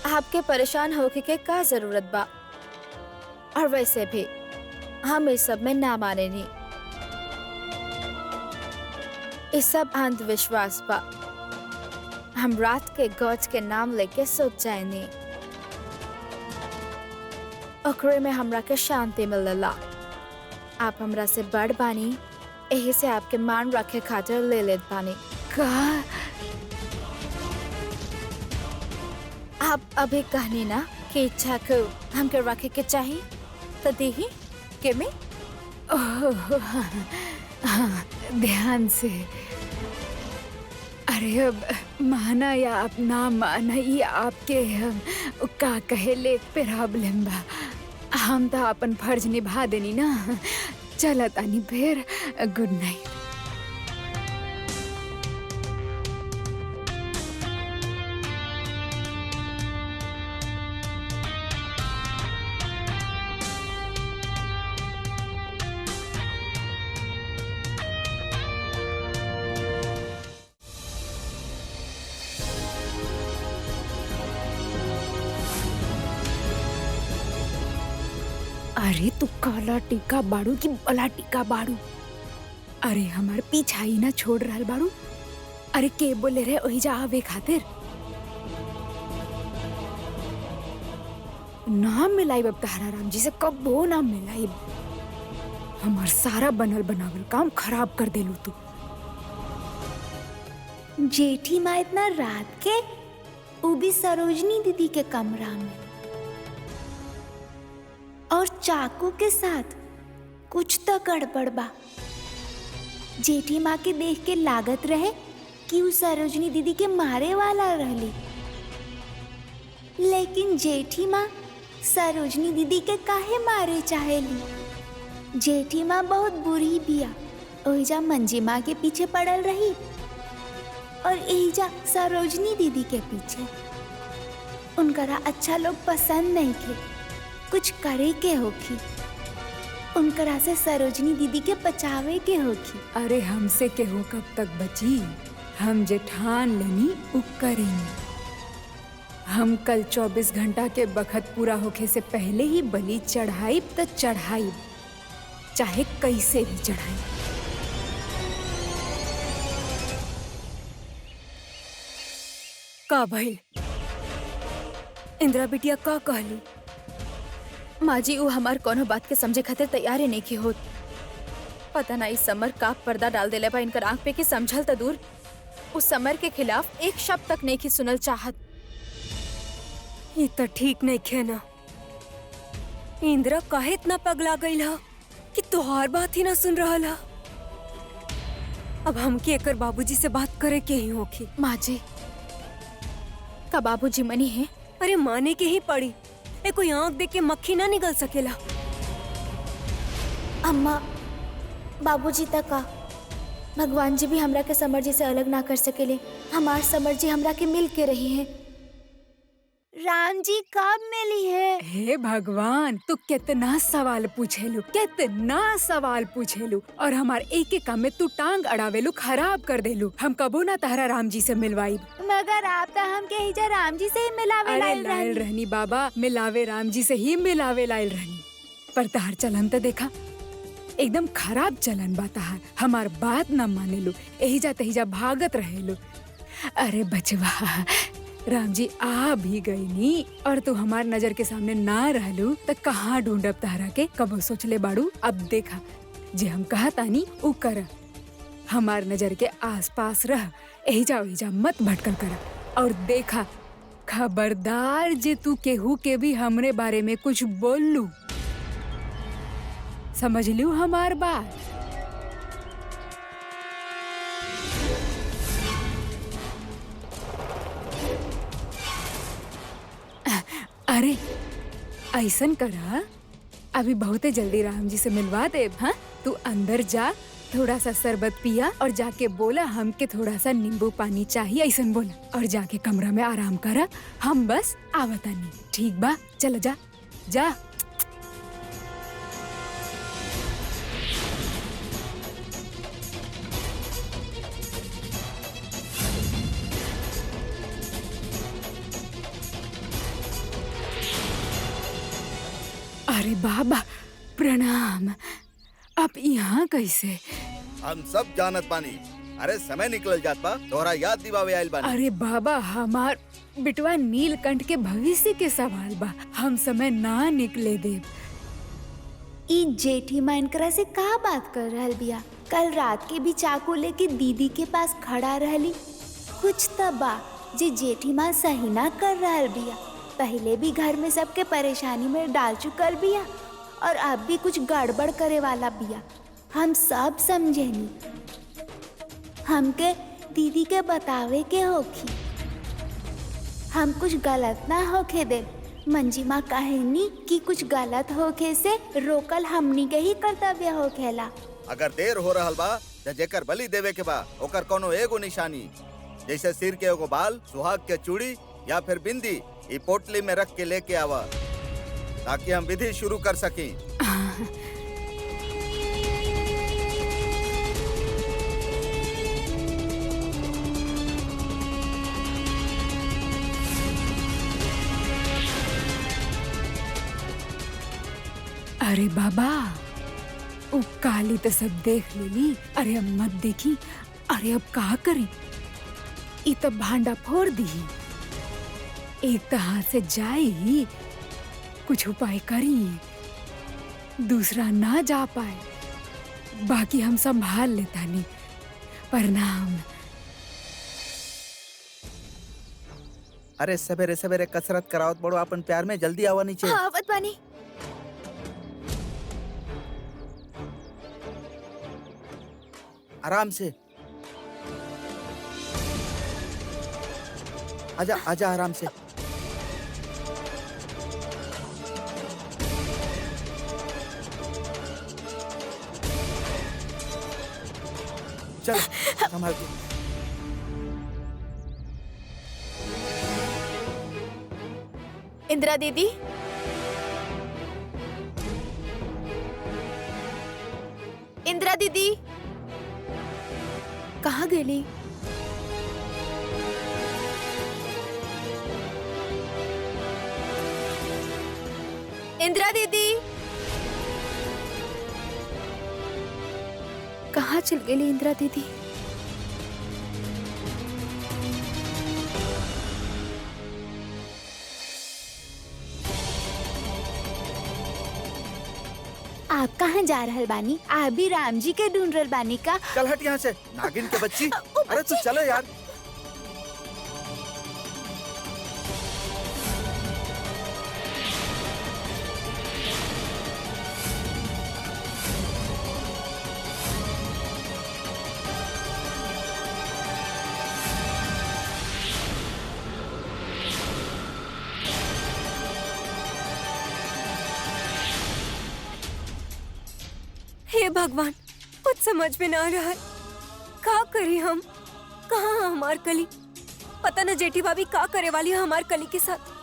आपके परेशान होके के का जरूरत बा? और वैसे भी हम इस सब में ना माने नी। इस सब अंधविश्वास बा। हम रात के गॉड के नाम लेके सोच जाए नी, ओकरे में हमरा के शांति मिलला। आप हमरा से बड़ बानी, यही से आपके मान रखे खातिर ले लेत बानी। का आप अभी कहनी ना कि इच्छा को हमके रखे के चाहिए, तो देही के में ओह, हाँ, ध्यान से। अरे अब माना या आप ना माना, ये आपके हम का कहेले प्रॉब्लम बा। हम तो अपन फर्ज निभा देनी ना। चलत आनी फिर। Good night. अरे तू काला टीका बाड़ू की बला टीका बाड़ू? अरे हमार पीछा ही ना छोड़ रहल बाड़ू। अरे के बोले रहे वही जा आवे खातिर? नाम मिलाइब अब तहरा राम जी से, कबो नाम मिलाइब। हमार सारा बनल बनावल काम खराब कर देलू तू। जेठी माँ इतना रात के, वो भी सरोजनी दीदी के कमरा में, और चाकू के साथ। कुछ तो गड़बड़ बा। जेठी माँ के देख के लागत रहे कि वो सरोजनी दीदी के मारे वाला रहली, लेकिन जेठी माँ सरोजनी दीदी के काहे मारे चाहेली? जेठी माँ बहुत बुरी बिया। ओहिजा मंजी माँ के पीछे पड़ल रही और एहिजा सरोजनी दीदी के पीछे। उनकरा अच्छा लोग पसंद नहीं थे। कुछ करे के होखी, उनकरा से सरोजनी दीदी के बचावे के होखी। अरे हमसे के हो कब तक बची? हम जे ठान लेनी उ करेनी। हम कल 24 घंटा के बखत पूरा होखे से पहले ही बलि चढ़ाई त चढ़ाई, चाहे कैसे भी चढ़ाई। का भइल? इंदिरा बिटिया का कहली? माँ जी वो हमार कोनो बात के समझे खातिर तैयार ही नहीं की होत। पता ना इस समर का पर्दा डाल देले बा इनकर आंख पे कि समझल त दूर, उस समर के खिलाफ एक शब्द तक नहीं की सुनल चाहत। ये तो ठीक नहीं खे ना। इंदिरा काहे इतना पगला गई हा कि तोहार बात ही ना सुन रहा हा। अब हमके एकर बाबूजी से बात करे के ही होखी। माँ जी का बाबूजी मनी है? अरे माने के ही पड़ी। ए कोई आंख देख के मक्खी ना निकल सकेला। अम्मा, बाबूजी तक का भगवान जी भी हमरा के समर जी से अलग ना कर सकेले। हमार समर जी हमरा के मिल के रही है। राम जी कब मिली है? हे भगवान, तू कितना सवाल पूछेलू, कितना सवाल पूछेलू, और हमार एक एक काम में तू टांग अड़ावेलू, खराब कर देलू। हम कबो ना तहरा राम जी से मिलवाई। मगर आप तो हम के हिजा राम जी से ही मिलावे अरे लाइल लाइल रहनी। रहनी बाबा, मिलावे राम जी से ही मिलावे लाइल रहनी। पर तहार चलन तो देखा, एकदम खराब चलन बा तहार। हमार बात न मानेलू, एहिजा तहिजा भागत रहेलू। अरे बचवा, राम जी आ भी गई नी, और तू हमार नजर के सामने ना रहलू तो कहाँ ढूंढब तहरा के? कबो सोचले बाड़ू? अब देखा, जे हम कहा तानी उ कर। हमार नजर के आस पास रह, एहिजा ओहिजा मत भटकल कर। और देखा, खबरदार जे तू केहू के भी हमरे बारे में कुछ बोल लू, समझ लू हमार बात? अरे ऐसन करा, अभी बहुते जल्दी राम जी से मिलवा दे। हाँ, तू अंदर जा, थोड़ा सा शरबत पिया और जाके बोला हमके थोड़ा सा नींबू पानी चाहिए, ऐसन बोला, और जाके कमरा में आराम करा। हम बस आवतानी, ठीक बा? चल जा जा। अरे बाबा प्रणाम। अब यहाँ कैसे? हम सब जानत बानी। अरे समय निकल जात बा, तोहरा याद दिवावे आइल बानी। अरे बाबा, हमार बिटवा नीलकंठ के भविष्य के सवाल बा, हम समय ना निकले दे। ई जेठी माँ इनकरा से का बात कर रहल बिया? कल रात के भी चाकू लेके दीदी के पास खड़ा रहली। कुछ त बा जे जेठी माँ सही ना कर रहल बिया। पहले भी घर में सबके परेशानी में डाल चुकल बिया, और अब भी कुछ गड़बड़ करे वाला बिया। हम सब समझेनी, हमके दीदी के बतावे के होखी। हम कुछ गलत ना होखे दे। मंजिमा कहेनी कि कुछ गलत होखे से रोकल हमनी के ही कर्तव्य होखेला। अगर देर हो रहल बा त जेकर बलि देवे के बा ओकर कोनो एगो निशानी, जैसे सिर के एगो बाल, सुहाग के चूड़ी या फिर बिंदी, ई पोटली में रख के लेके आवा, ताकि हम विधि शुरू कर सकें। अरे बाबा, उ काली तो सब देख लेली। अरे अब मत देखी। अरे अब का करी? ई तो भांडा फोड़ दी। एक तो हाथ से जाए ही, कुछ उपाय करी, दूसरा ना जा पाए, बाकी हम संभाल लेता नहीं। प्रणाम। अरे सवेरे सवेरे कसरत करावत बड़ो, अपन प्यार में जल्दी आवा नीचे। हाँ आवत बानी। आराम से आजा, आजा आराम से। चल संभाल के। इंदिरा दीदी, इंदिरा दीदी कहाँ गेली? इंदिरा दीदी कहाँ चल गेली? इंदिरा दीदी आप कहाँ जा रहल बानी? आप भी राम जी के ढूंढ रहल बानी का? चल हट यहाँ से, नागिन के बच्ची। अरे तू चलो यार। हे भगवान, कुछ समझ में ना आ रहा है। का करी हम? कहाँ हमार कली? पता न जेठी भाभी का करे वाली है हमार कली के साथ।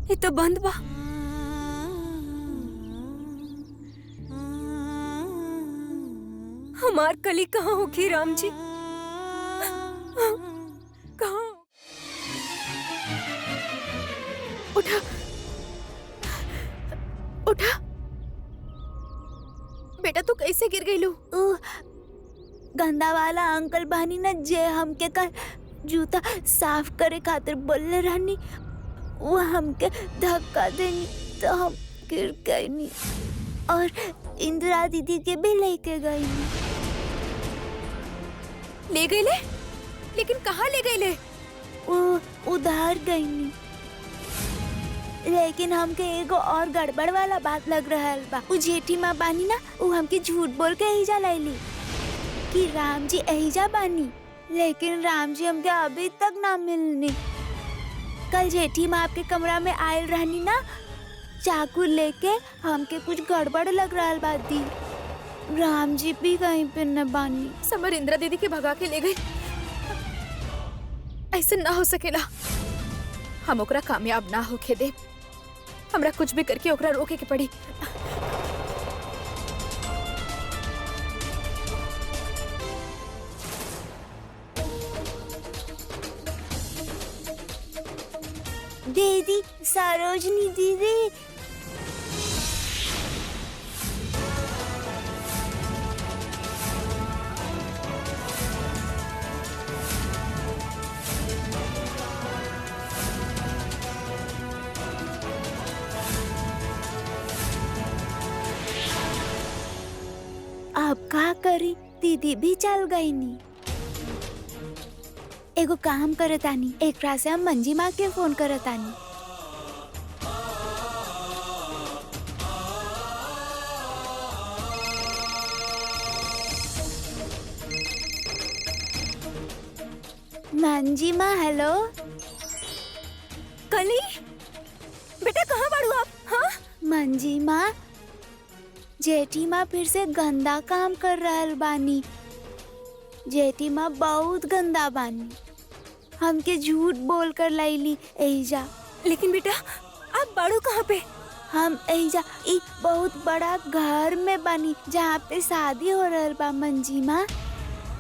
ये तो बंद बा। हमार कली कहाँ होगी राम जी? कहाँ? उठा उठा बेटा, तू कैसे गिर गई लू? गंदा वाला अंकल बहनी न जे हमके कल जूता साफ करे खातिर बोलले रहनी, वो हमके धक्का देनी तो हम गिर गई नी और इंदिरा दीदी के भी लेके गई नी। ले गई ले? लेकिन कहाँ ले गई ले? वो उधार गई नी, लेकिन हमके एगो और गड़बड़ वाला बात लग रहा बा। उ जेठी माँ बानी ना, उ हमके झूठ बोल के एहिजा लैली कि राम जी एहिजा बानी, लेकिन राम जी हमके अभी तक ना मिलनी। कल जेठी माँ आपके कमरा में आयल रहनी ना, चाकू लेके, हमके कुछ गड़बड़ लग रहा बा दी। राम जी भी कहीं पे न बानी। समर इंदिरा दीदी के भगा के ले गई। ऐसे ना हो सकेला। हम ओकरा कामयाब ना होके दे। हमरा कुछ भी करके ओकरा रोके के पड़ी। दीदी, सरोजनी दीदी, अब का करी? दीदी भी चल गई नी। एगो काम करतानी, एकरा से हम मंजी माँ के फोन करतानी। मंजी माँ, हेलो। कली बेटा, कहाँ बाड़ू आप? हाँ मंजी माँ, जेठी माँ फिर से गंदा काम कर रहल बानी। जेठी माँ बहुत गंदा बानी, हमके झूठ बोल कर लाइली एहिजा। लेकिन बेटा, आप बाड़ू कहाँ पे? हम एहिजा एक बहुत बड़ा घर में बानी, जहाँ पे शादी हो रहल बा मंजी माँ।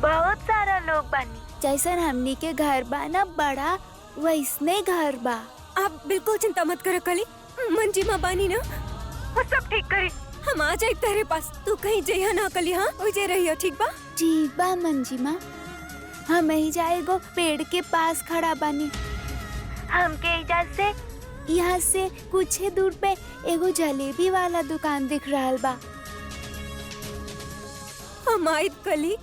बहुत सारा लोग बानी, जैसन हमनी के घर बा ना बड़ा, वैसने घर बा। आप बिल्कुल चिंता मत करो कली, मंजी माँ बानी ना, वो सब ठीक करे। हम आ जाए तेरे पास, तू कहीं जइहा ना कली। हाँ ओजे रहियो, ठीक बा? ठीक बा मंजी माँ। हम एहिजा एगो पेड़ के पास खड़ा बानी। हमके एहिजा से, यहाँ से कुछ ही दूर पे एगो जलेबी वाला दुकान दिख रहल बा। हम आइब कली,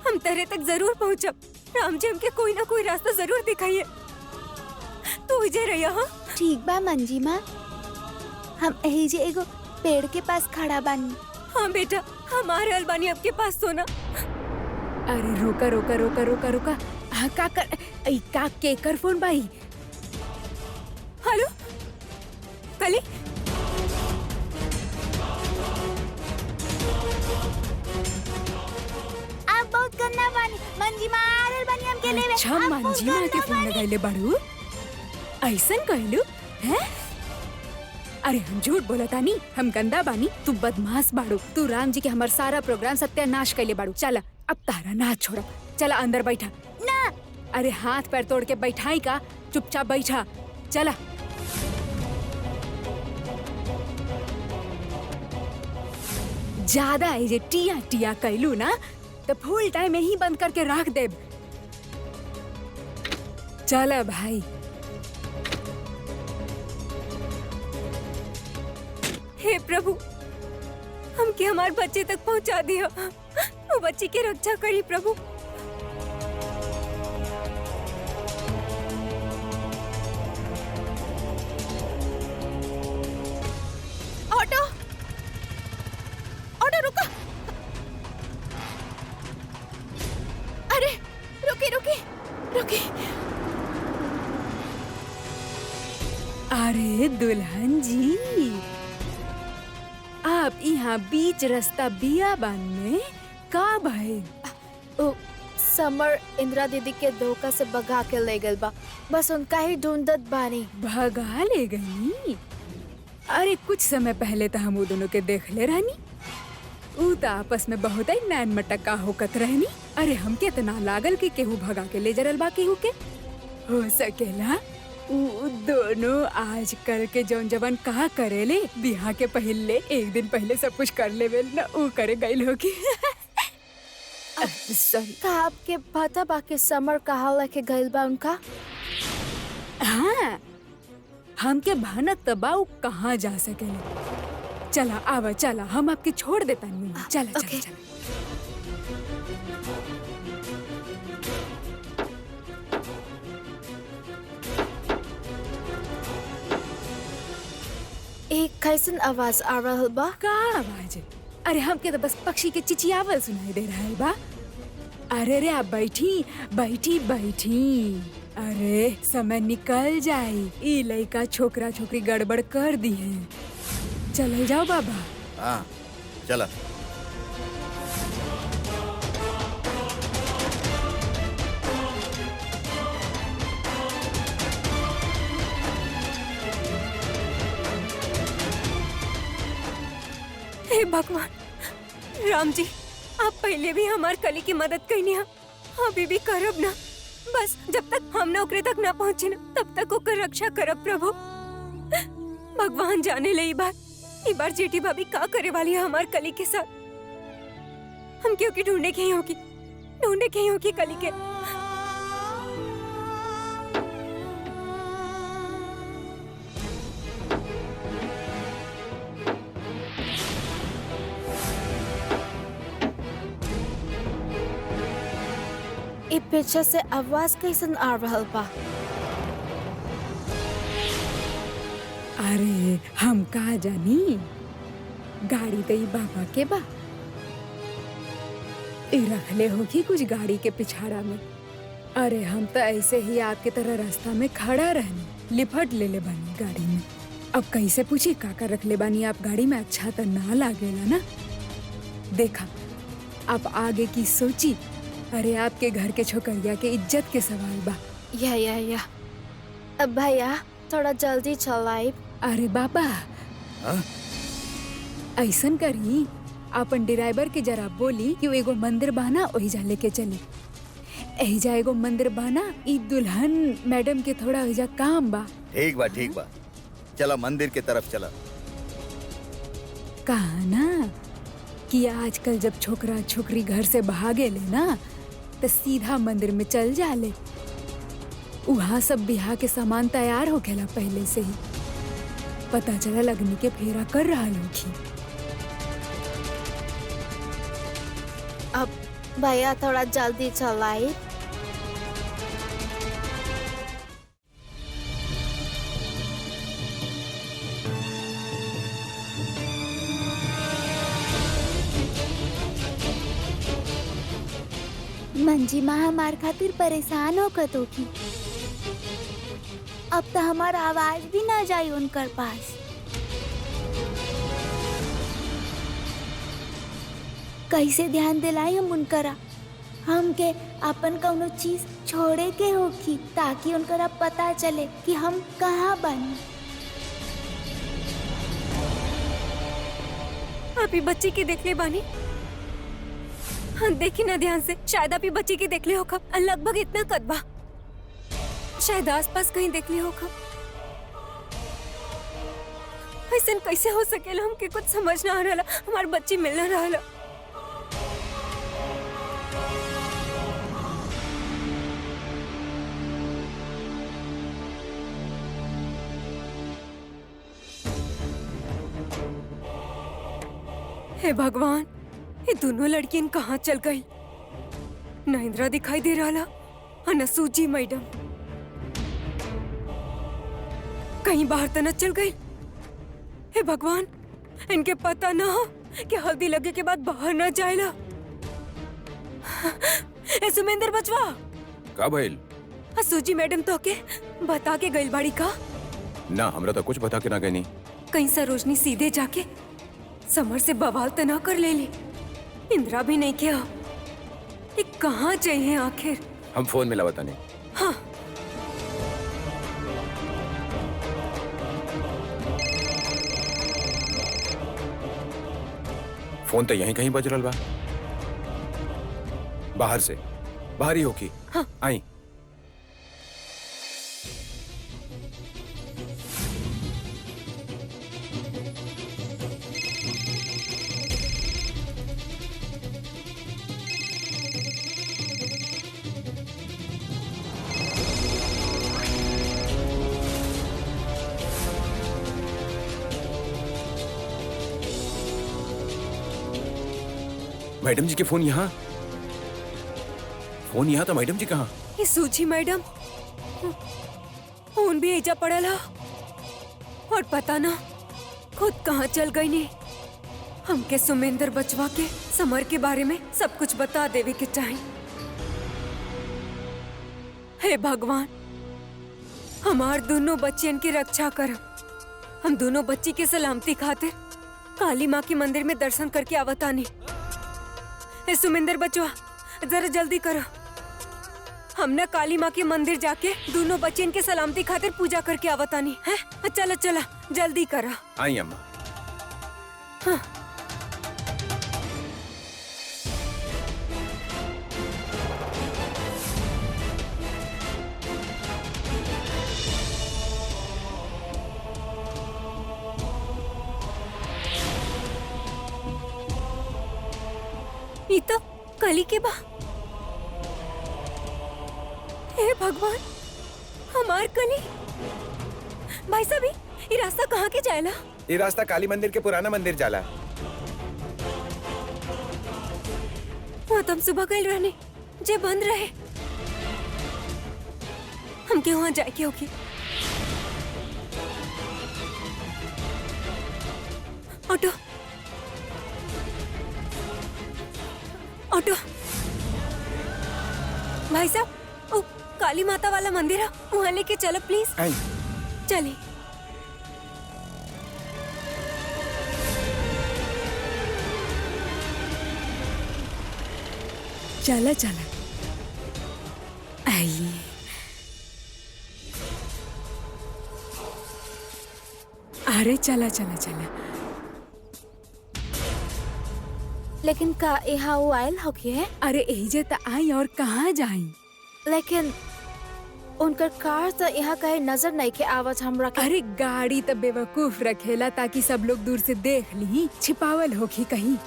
हम तेरे तक जरूर पहुँचब। राम जी हमके कोई ना कोई रास्ता जरूर दिखाइए। तू इजे रहिया। हाँ ठीक बा मंजी माँ, हम एहिजे एगो पेड़ के पास खड़ा बानी। हाँ बेटा, हम आ रहल बानी आपके पास, सोना। अरे रोका रोका रोका रोका रोका। हाँ का कर, का केकर फोन बाई? हेलो कली, आप बहुत गंदा बानी। मंजी माँ आ रहल बानी हमके लेवे। अच्छा, आप बहुत मंजी माँ के गंदा फोन बानी। लगाइले बाड़ू? ऐसन कहलू हैं? अरे हम झूठ बोलतानी, हम गंदा बानी, तू बदमाश बाड़ू। तू राम जी के हमार सारा प्रोग्राम सत्यानाश कैले बाड़ू। चला अब तारा नाच छोड़ा, चला अंदर बैठा। ना, अरे हाथ पैर तोड़ के बैठाई का, चुपचाप बैठा। चला। ज्यादा ये टिया टिया कैलू ना तो फुल टाइम यही बंद करके रख दे। चला भाई। हे प्रभु, हमके हमारे बच्चे तक पहुंचा दिया। वो बच्चे की रक्षा करी प्रभु। ऑटो ऑटो रुको। अरे रुकी रुकी रुकी। अरे दुल्हन जी, आप यहाँ बीच रास्ता बियाबान में का भइल? ओ समर इंदिरा दीदी के धोखा से भगा के ले गल बा। बस उनका ही ढूंढत बानी। भगा ले गई? अरे कुछ समय पहले तो हम वो दोनों के देख ले रहनी। ऊ तो आपस में बहुत ही नैन मटक्का होकत रहनी। अरे हम के इतना लागल कि केहू भगा के ले जरल बा केहू के। हो सकेला ऊ दोनों आजकल के जौन जवान कहा करेले, बिहा के पहले एक दिन पहले सब कुछ कर लेवे ना, ऊ करे गईल होगी। सॉरी। का आपके पता बा कि समर कहाँ लेके गइल बा उनका? हाँ, हमके भनक तबाऊ कहाँ जा सकेले। चला आवा, चला हम आपके छोड़ देता नहीं। चला चला चला। एक कैसन आवाज आ रहल बा? का आवाज है? अरे हमके तो बस पक्षी के चिचियावल सुनाई दे रहा है बा। अरे रे आप बैठी बैठी बैठी। अरे समय निकल जाई। ई लइका छोकरा छोकरी गड़बड़ कर दी है। चले जाओ बाबा। हाँ चला। हे भगवान, राम जी, आप पहले भी हमार कली की मदद करनी है, अभी भी करब ना। बस जब तक हम नौकरी तक ना पहुँचे ना, तब तक ओकर रक्षा करब प्रभु। भगवान जाने ले ई बार जेठी भाभी का करे वाली है हमार कली के साथ। हम क्योंकि ढूंढने के ही होगी कली के। ई पीछे से आवाज कैसन आ रहल बा? अरे हम का जानी, गाड़ी तो ई बाबा के बा। ई रखले होगी कुछ गाड़ी के पिछाड़ा में। अरे हम तो ऐसे ही आपके तरह रास्ता में खड़ा रहनी, लिपट ले ले बानी गाड़ी में। अब कैसे पूछी काका रख ले बानी आप गाड़ी में? अच्छा तो ना लागेला ना। देखा आप आगे की सोची। अरे आपके घर के छोकरिया के इज्जत के सवाल बा। या अब भैया थोड़ा जल्दी चलाई। अरे बाबा, हाँ? ऐसन करी, अपन ड्राइवर के जरा बोली कि वो एगो मंदिर बाना वही जा लेके चली। एहिजा एगो मंदिर बाना, ई दुल्हन मैडम के थोड़ा एहिजा काम बा। ठीक बा चला मंदिर की तरफ चला। कहा ना कि आजकल जब छोकरा छोकरी घर से भागे ले ना, तो सीधा मंदिर में चल जाले। वहाँ सब बिहा के सामान तैयार हो गया पहले से ही। पता चला लगनी के फेरा कर रहा होगी। अब भैया थोड़ा जल्दी चलाई। मंजी माँ हमार खातिर परेशान होकर होगी। अब तो हमार आवाज भी ना जाई उनकर पास। कैसे ध्यान दिलाई हम उनकरा? हमके अपन कौनो चीज छोड़े के होगी ताकि उनकरा पता चले कि हम कहाँ बनी। आप ही बच्ची की देख ले बानी। हाँ देखी ना ध्यान से, शायद आप ही बच्ची की देख ले होगा। लगभग इतना कदबा, शायद आसपास कहीं देख ली होगा। ऐसा कैसे हो सकेला? हमके कुछ समझ ना आ रहा। हमारी बच्ची मिल ना रहा। हे भगवान, ये दोनों लड़कियन कहाँ चल गई? न इंदिरा दिखाई दे रहा और न सूजी मैडम। कहीं बाहर तो न चल गई? हे भगवान, इनके पता ना हो कि हल्दी लगे के बाद बाहर न जाएला। ए सुमेंद्र बचवा, का भइल? सूजी मैडम तो के बता के गइल बाड़ी का? ना, हमरा तो कुछ बता के ना गई। कहीं सरोजनी सीधे जाके समर से बवाल तो ना कर ले ली? इंदिरा भी नहीं किया। ये कहाँ चाहिए आखिर? हम फोन मिला बता नहीं। हाँ, फोन तो यहीं कहीं बज रहा बा। बाहर से बाहर ही होगी। हाँ। आई। मैडम जी के फोन यहाँ तो मैडम जी कहाँ? ये सूजी मैडम फोन भी एजा पड़ल हा। और पता ना खुद कहाँ चल गई ने। हमके सुमेंद्र बचवा के समर के बारे में सब कुछ बता देवे के चाहिए। हे भगवान, हमार दोनों बच्चियन की रक्षा कर। हम दोनों बच्ची के सलामती खातिर काली माँ के मंदिर में दर्शन करके आवतानी। हे सुमेंद्र बचवा, जरा जल्दी करो। हम ना काली माँ के मंदिर जाके दोनों बच्चन के सलामती खातिर पूजा करके आवतानी है। चला चला जल्दी करो। आई अम्मा। हाँ। ये तो कली के बा। हे भगवान, हमार कली। भाई साहब, ये रास्ता कहाँ के जाएला? ये रास्ता काली मंदिर के पुराना मंदिर जाला। वहाँ तो हम सुबह गए रहने, जे बंद रहे। हम के वहाँ जाए के होगी। Auto auto. भाई साहब, ओ काली माता वाला मंदिर है, वहाँ लेके चलो प्लीज। आई। चलिए। चला चला। आइए। अरे चला चला चला। लेकिन का यहाँ वो आयल होके है? अरे एजे त आई और कहाँ जाई? लेकिन उनकर कार तो यहाँ कहीं नजर नहीं के आवाज हमरा के। अरे गाड़ी त बेवकूफ रखेला ताकि सब लोग दूर से देख ली, छिपावल होखी कहीं।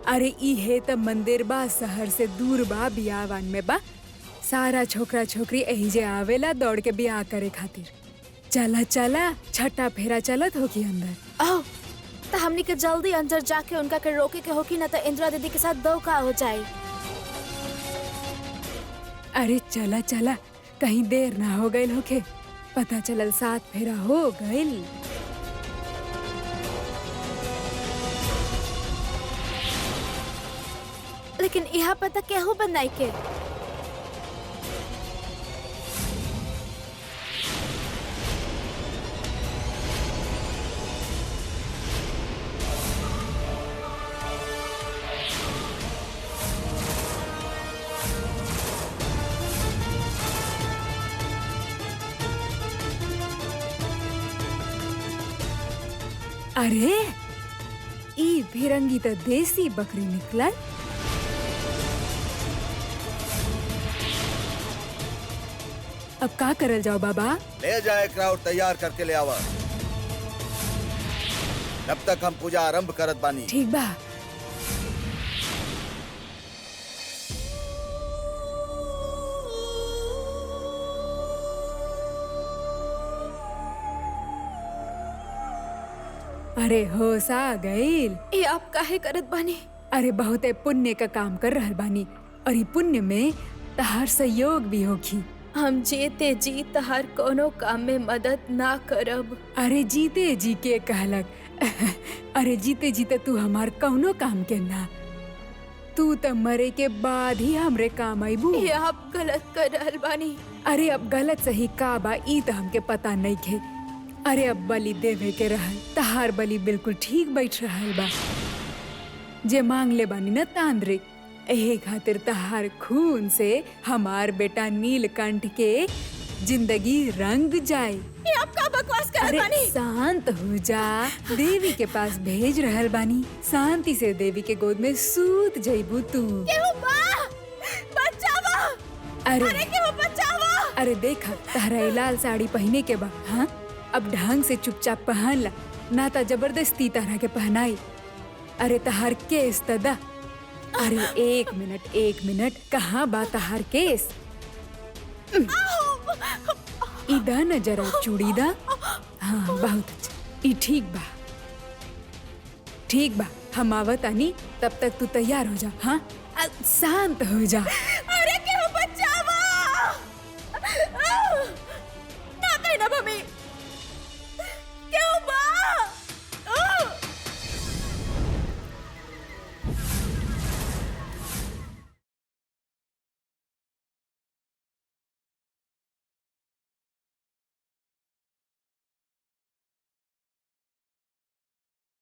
अरे इहे त मंदिर बा, शहर से दूर बा, बियावान में बा। सारा छोकरा छोकरी एहिजे आवेला दौड़ के बियाह करे खातिर। चला चला, छठा फेरा चलत होगी अंदर। ओह, तो हमनी के जल्दी अंदर जाके उनका के रोके के होकी, न तो इंदिरा दीदी के साथ धोखा हो जाए। अरे चला चला, कहीं देर ना हो गई होके। पता चलल 7 फेरा हो गइल। लेकिन यहाँ पता केहू बनाई के। अरे ई भिरंगी तो देसी बकरी निकलल। अब का करल जाओ बाबा? ले जाए क्राउड तैयार करके ले आवा। तब तक हम पूजा आरंभ करत बानी। ठीक बा। अरे होश आ गईल। ये आप काहे करत बानी? अरे बहुते पुण्य का काम कर रहल बानी और ई पुण्य में तहार सहयोग भी होखी। हम जीते जी तहार कोनो काम में मदद ना करब। अरे जीते जी के कहलक अरे जीते जीते तू हमार कौनो काम के ना, तू तो मरे के बाद ही हमरे काम आईबू। ये आप गलत कर रहल बानी। अरे अब गलत सही का बा ई तो हमके पता नहीं खे। अरे अब बलि देवे के रहल, तहार बलि बिल्कुल ठीक बैठ रहल बा। जे मांग ले बानी न तांत्रिक, एहे खातिर तहार खून से हमार बेटा नीलकंठ के जिंदगी रंग जाए। ये आप का बकवास करत अरे बानी? शांत हो जा, देवी के पास भेज रहल बानी। शांति से देवी के गोद में सूत जइबू तू। केहू बा! बचावा! अरे केहू बचावा! अरे देखा तहरा ये लाल साड़ी पहने के बा, हाँ अब ढंग से चुपचाप पहन ला, ना तो जबरदस्ती तरह के पहनाई। अरे तहार केस तदा। अरे एक मिनट कहाँ बा तहार केस? इदा न जरा चूड़ी दा। हाँ बहुत अच्छा, ई ठीक बा हम आवत आनी, तब तक तू तैयार हो जा। हाँ शांत हो जा।